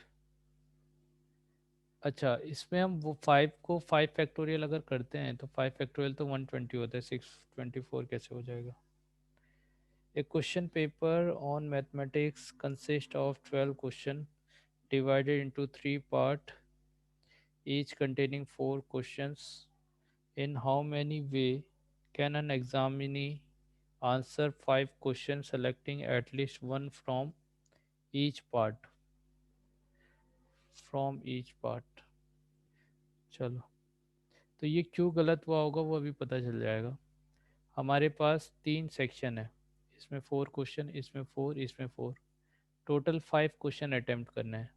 अच्छा, इसमें हम वो फाइव को फाइव फैक्टोरियल अगर करते हैं, तो फाइव फैक्टोरियल तो 120 होता है, 624 कैसे हो जाएगा? A question paper on mathematics consists of 12 questions divided into three parts, each containing four questions. In how many way can an examinee answer five questions selecting at least one each part from each part? चलो, तो ये क्यों गलत हुआ होगा वो अभी पता चल जाएगा। हमारे पास 3 सेक्शन है, इसमें 4 क्वेश्चन, इसमें 4, इसमें 4, टोटल 5 क्वेश्चन अटेम्प्ट करने हैं।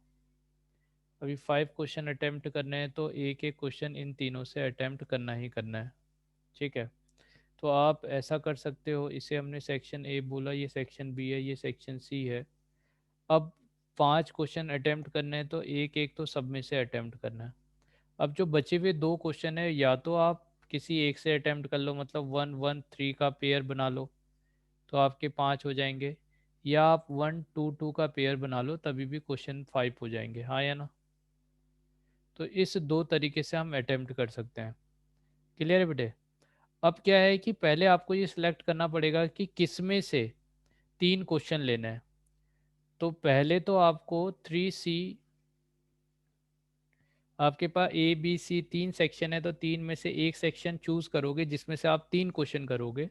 अभी 5 क्वेश्चन अटेम्प्ट करने हैं तो एक एक क्वेश्चन इन तीनों से अटेम्प्ट करना ही करना है। ठीक है, तो आप ऐसा कर सकते हो, इसे हमने सेक्शन ए बोला, ये सेक्शन बी है, ये सेक्शन सी है। अब 5 क्वेश्चन अटेम्प्ट करने हैं तो एक एक तो सब में से अटेम्प्ट करना है। अब जो बचे हुए 2 क्वेश्चन है, या तो आप किसी एक से अटेम्प्ट कर लो, मतलब 1 1 3 का पेयर बना लो तो आपके 5 हो जाएंगे, या आप 1 2 2 का पेयर बना लो तभी भी क्वेश्चन 5 हो जाएंगे, हाँ या ना। तो इस 2 तरीके से हम अटेम्प्ट कर सकते हैं। क्लियर है बेटे। अब क्या है कि पहले आपको ये सिलेक्ट करना पड़ेगा कि किस में से 3 क्वेश्चन लेना है। तो पहले तो आपको 3C, आपके पास ए बी सी 3 सेक्शन है तो 3 में से एक सेक्शन चूज करोगे जिसमें से आप 3 क्वेश्चन करोगे,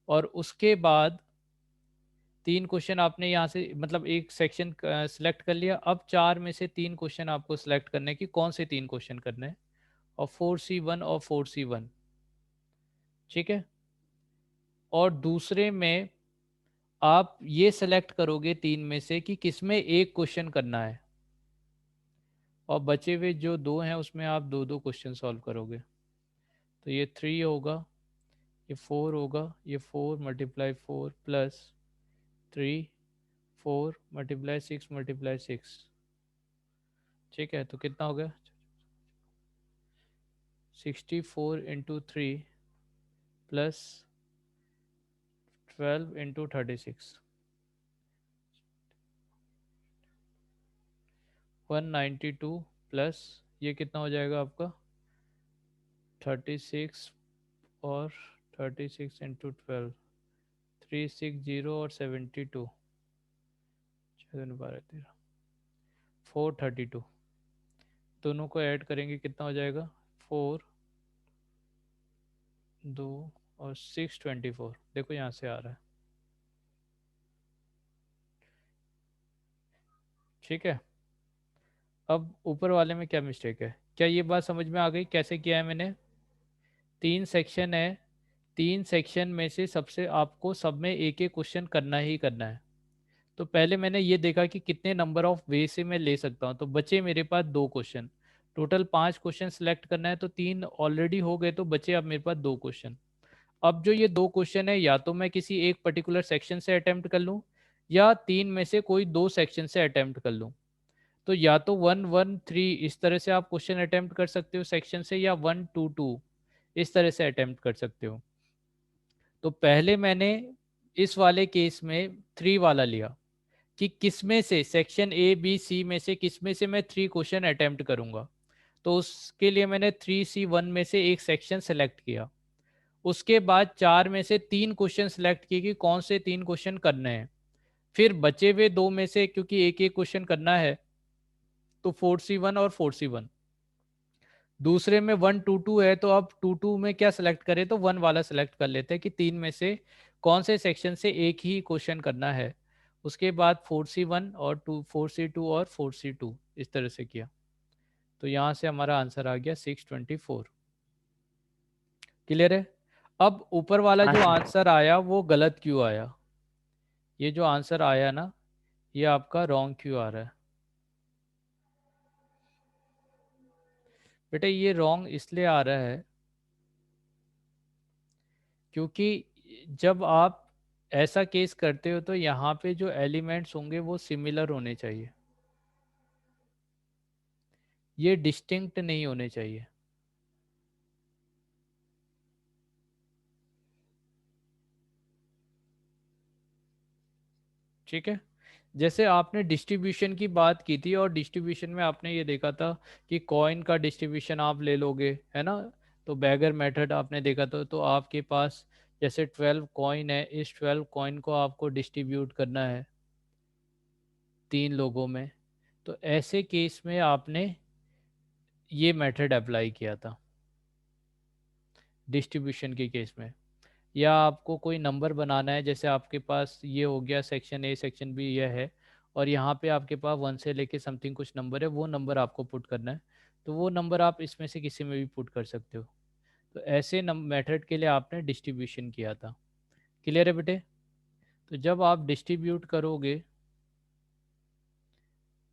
और उसके बाद 3 क्वेश्चन आपने यहाँ से मतलब एक सेक्शन सेलेक्ट कर लिया। अब 4 में से 3 क्वेश्चन आपको सिलेक्ट करने की कौन से 3 क्वेश्चन करने हैं, और 4C1 और 4C1। ठीक है, और दूसरे में आप ये सेलेक्ट करोगे 3 में से कि किसमें एक क्वेश्चन करना है, और बचे हुए जो 2 हैं उसमें आप 2 2 क्वेश्चन सॉल्व करोगे। तो ये 3 होगा, ये 4 होगा, ये 4 मल्टीप्लाई 4 प्लस 3, 4 मल्टीप्लाई 6 मल्टीप्लाई 6। ठीक है, तो कितना हो गया, 64 × 3 प्लस 12 × 36, 192 प्लस ये कितना हो जाएगा आपका 36, और 36 × 12, 360 और 72, 12 432, दोनों को ऐड करेंगे कितना हो जाएगा 4 2 और 624। देखो यहाँ से आ रहा है। ठीक है, अब ऊपर वाले में क्या मिस्टेक है, क्या ये बात समझ में आ गई कैसे किया है मैंने। 3 सेक्शन है, 3 सेक्शन में से सबसे आपको सब में एक एक क्वेश्चन करना ही करना है। तो पहले मैंने ये देखा कि कितने नंबर ऑफ वे से मैं ले सकता हूँ, तो बचे मेरे पास 2 क्वेश्चन, टोटल 5 क्वेश्चन सेलेक्ट करना है, तो 3 ऑलरेडी हो गए, तो बचे अब मेरे पास 2 क्वेश्चन। अब जो ये 2 क्वेश्चन है, या तो मैं किसी एक पर्टिकुलर सेक्शन से अटेम्प्ट कर लूँ, या 3 में से कोई 2 सेक्शन से अटेम्प्ट कर लूँ। तो या तो 1 1 3 इस तरह से आप क्वेश्चन अटेम्प्ट कर सकते हो सेक्शन से, या 1 2 2 इस तरह से अटेम्प्ट कर सकते हो। तो पहले मैंने इस वाले केस में 3 वाला लिया कि किसमें से सेक्शन ए बी सी में से किसमें से मैं 3 क्वेश्चन अटेम्प्ट करूंगा। तो उसके लिए मैंने 3C1 में से एक सेक्शन सेलेक्ट किया। उसके बाद 4 में से 3 क्वेश्चन सेलेक्ट किए कि कौन से 3 क्वेश्चन करने हैं। फिर बचे हुए 2 में से क्योंकि एक एक क्वेश्चन करना है, तो 4C1 और 4C1। दूसरे में 1 2 2 है, तो अब 2 2 में क्या सिलेक्ट करें, तो 1 वाला सिलेक्ट कर लेते हैं कि 3 में से कौन से सेक्शन से एक ही क्वेश्चन करना है। उसके बाद 4C1 और 4C2 और 4C2 इस तरह से किया। तो यहाँ से हमारा आंसर आ गया 624। क्लियर है। अब ऊपर वाला हाँ जो सर। आंसर आया वो गलत क्यों आया, ये जो आंसर आया ना, ये आपका रॉन्ग क्यों आ रहा है बेटा। ये रॉन्ग इसलिए आ रहा है क्योंकि जब आप ऐसा केस करते हो तो यहाँ पे जो एलिमेंट्स होंगे वो सिमिलर होने चाहिए, ये डिस्टिंक्ट नहीं होने चाहिए। ठीक है, जैसे आपने डिस्ट्रीब्यूशन की बात की थी, और डिस्ट्रीब्यूशन में आपने ये देखा था कि कॉइन का डिस्ट्रीब्यूशन आप ले लोगे, है ना। तो बैगर मेथड आपने देखा था, तो आपके पास जैसे 12 कॉइन है, इस 12 कॉइन को आपको डिस्ट्रीब्यूट करना है 3 लोगों में। तो ऐसे केस में आपने ये मेथड अप्लाई किया था डिस्ट्रीब्यूशन के केस में। या आपको कोई नंबर बनाना है, जैसे आपके पास ये हो गया सेक्शन ए सेक्शन बी यह है, और यहाँ पे आपके पास 1 से लेके समथिंग कुछ नंबर है, वो नंबर आपको पुट करना है। तो वो नंबर आप इसमें से किसी में भी पुट कर सकते हो। तो ऐसे मेथड के लिए आपने डिस्ट्रीब्यूशन किया था। क्लियर है बेटे? तो जब आप डिस्ट्रीब्यूट करोगे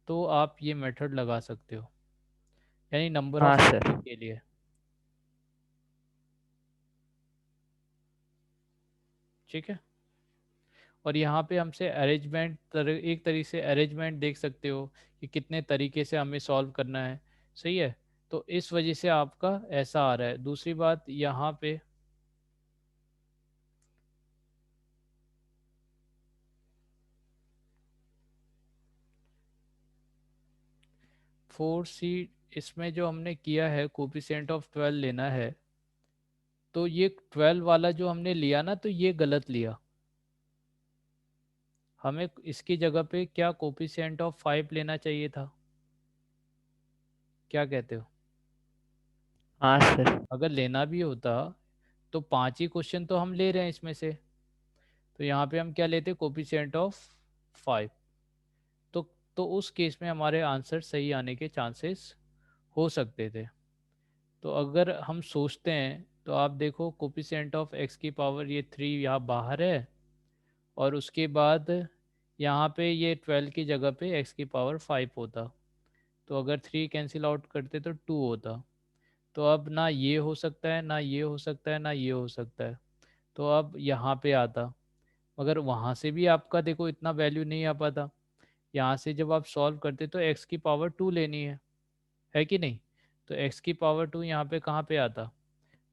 तो आप ये मेथड लगा सकते हो, यानी नंबर हाँ ऑफ सर। के लिए। ठीक है। और यहाँ पे हमसे अरेंजमेंट एक तरीके से अरेंजमेंट देख सकते हो कि कितने तरीके से हमें सॉल्व करना है। सही है। तो इस वजह से आपका ऐसा आ रहा है। दूसरी बात यहाँ पे 4C, इसमें जो हमने किया है कोफिशिएंट ऑफ 12 लेना है, तो ये 12 वाला जो हमने लिया ना, तो ये गलत लिया। हमें इसकी जगह पे क्या कोफिशिएंट ऑफ 5 लेना चाहिए था। क्या कहते हो? हाँ सर। अगर लेना भी होता तो 5 ही क्वेश्चन तो हम ले रहे हैं इसमें से, तो यहाँ पे हम क्या लेते, कोफिशिएंट ऑफ 5। तो तो उस केस में हमारे आंसर सही आने के चांसेस हो सकते थे। तो अगर हम सोचते हैं तो आप देखो कोफिशिएंट ऑफ x की पावर ये 3 यहाँ बाहर है, और उसके बाद यहाँ पे ये 12 की जगह पे x की पावर 5 होता। तो अगर 3 कैंसिल आउट करते तो 2 होता। तो अब ना ये हो सकता है, ना ये हो सकता है, ना ये हो सकता है। तो अब यहाँ पे आता, मगर वहाँ से भी आपका देखो इतना वैल्यू नहीं आ पाता। यहाँ से जब आप सॉल्व करते तो x की पावर 2 लेनी है कि नहीं? तो x की पावर 2 यहाँ पे कहाँ पे आता,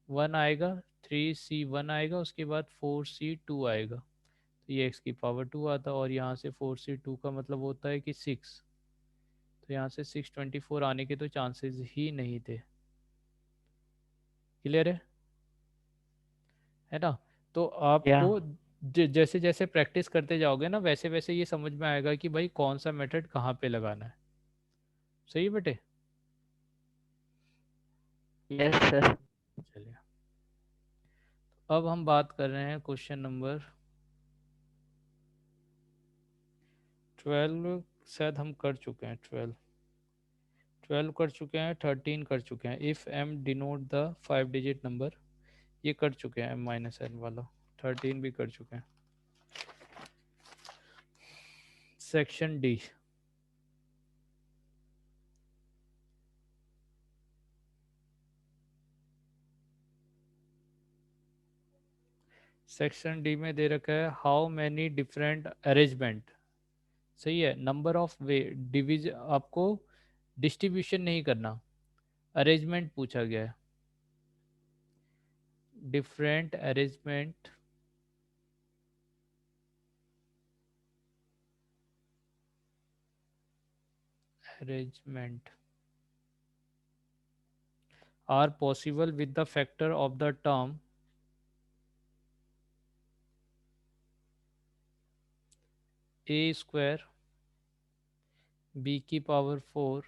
1 आएगा, 3C1 आएगा, उसके बाद 4C2 आएगा। तो ये x की पावर 2 आता, और यहाँ से 4C2 का मतलब होता है कि 6। तो यहाँ से 624 आने के तो चांसेस ही नहीं थे। क्लियर है ना? तो या आपको जैसे जैसे प्रैक्टिस करते जाओगे ना, वैसे वैसे ये समझ में आएगा कि भाई कौन सा मेथड कहाँ पे लगाना है। सही है बेटे? Yes sir. चलिए, अब हम बात कर रहे हैं क्वेश्चन नंबर 12। शायद हम कर चुके हैं 12, 12 कर चुके हैं, 13 कर चुके हैं। If M denote the 5 digit number, ये कर चुके हैं, M-N वाला 13 भी कर चुके हैं। सेक्शन डी, सेक्शन डी में दे रखा है हाउ मैनी डिफरेंट अरेंजमेंट। सही है। नंबर ऑफ वे डिविज, आपको डिस्ट्रीब्यूशन नहीं करना, अरेंजमेंट पूछा गया है। Different arrangement arrangement are possible with the factor of the term A square, B की पावर 4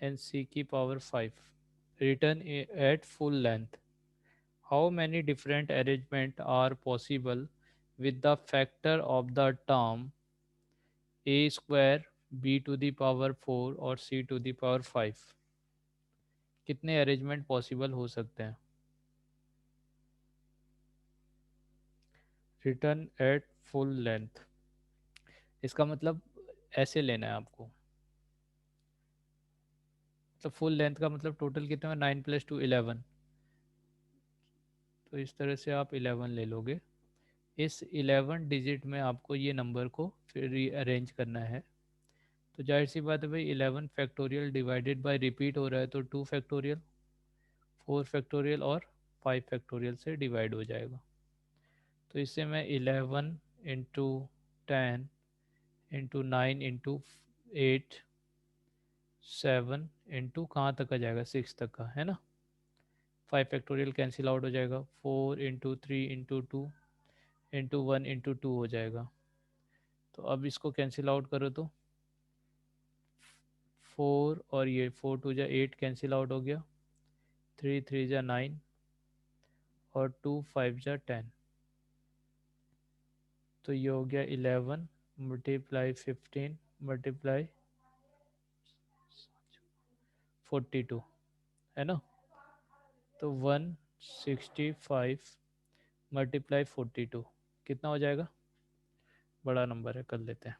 एंड सी की power 5, written at full length. How many different arrangements are possible with the factor of the term a square, b to the power 4 और c to the power 5? कितने arrangement possible हो सकते हैं? Return at full length, इसका मतलब ऐसे लेना है आपको। मतलब फुल लेंथ का मतलब टोटल कितना है, 9 + 2 11। तो इस तरह से आप 11 ले लोगे। इस 11 डिजिट में आपको ये नंबर को फिर रीअरेंज करना है। तो जाहिर सी बात है भाई, 11 फैक्टोरियल डिवाइडेड बाय रिपीट हो रहा है तो 2 फैक्टोरियल, 4 फैक्टोरियल और 5 फैक्टोरियल से डिवाइड हो जाएगा। तो इससे मैं 11 इंटू 10 इंटू 9 इंटू 8, 7 इंटू कहाँ तक आ जाएगा, 6 तक का है ना। 5 फैक्टोरियल कैंसिल आउट हो जाएगा, 4 इंटू 3 इंटू 2 इंटू 1 इंटू 2 हो जाएगा। तो अब इसको कैंसिल आउट करो तो 4 और ये 4 2 जा 8 कैंसिल आउट हो गया, 3 3 जा 9 और 2 5 जा 10। तो ये हो गया 11 मल्टीप्लाई 15 मल्टीप्लाई 42 है ना। तो 165 मल्टीप्लाई 42 कितना हो जाएगा? बड़ा नंबर है, कर लेते हैं।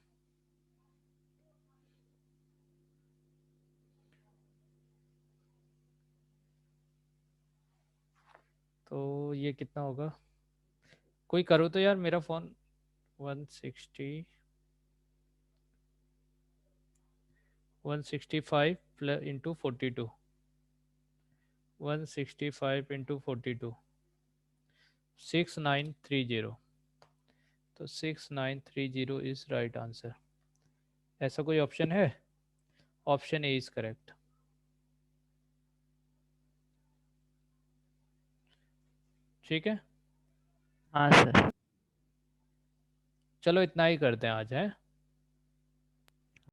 तो ये कितना होगा? कोई करो तो यार, मेरा फ़ोन 165 प्लस इंटू 42, 165 इंटू 42 6930। तो 6930 इज राइट आंसर। ऐसा कोई ऑप्शन है? Option A is correct. ठीक है, हाँ सर। चलो इतना ही करते हैं आज, है।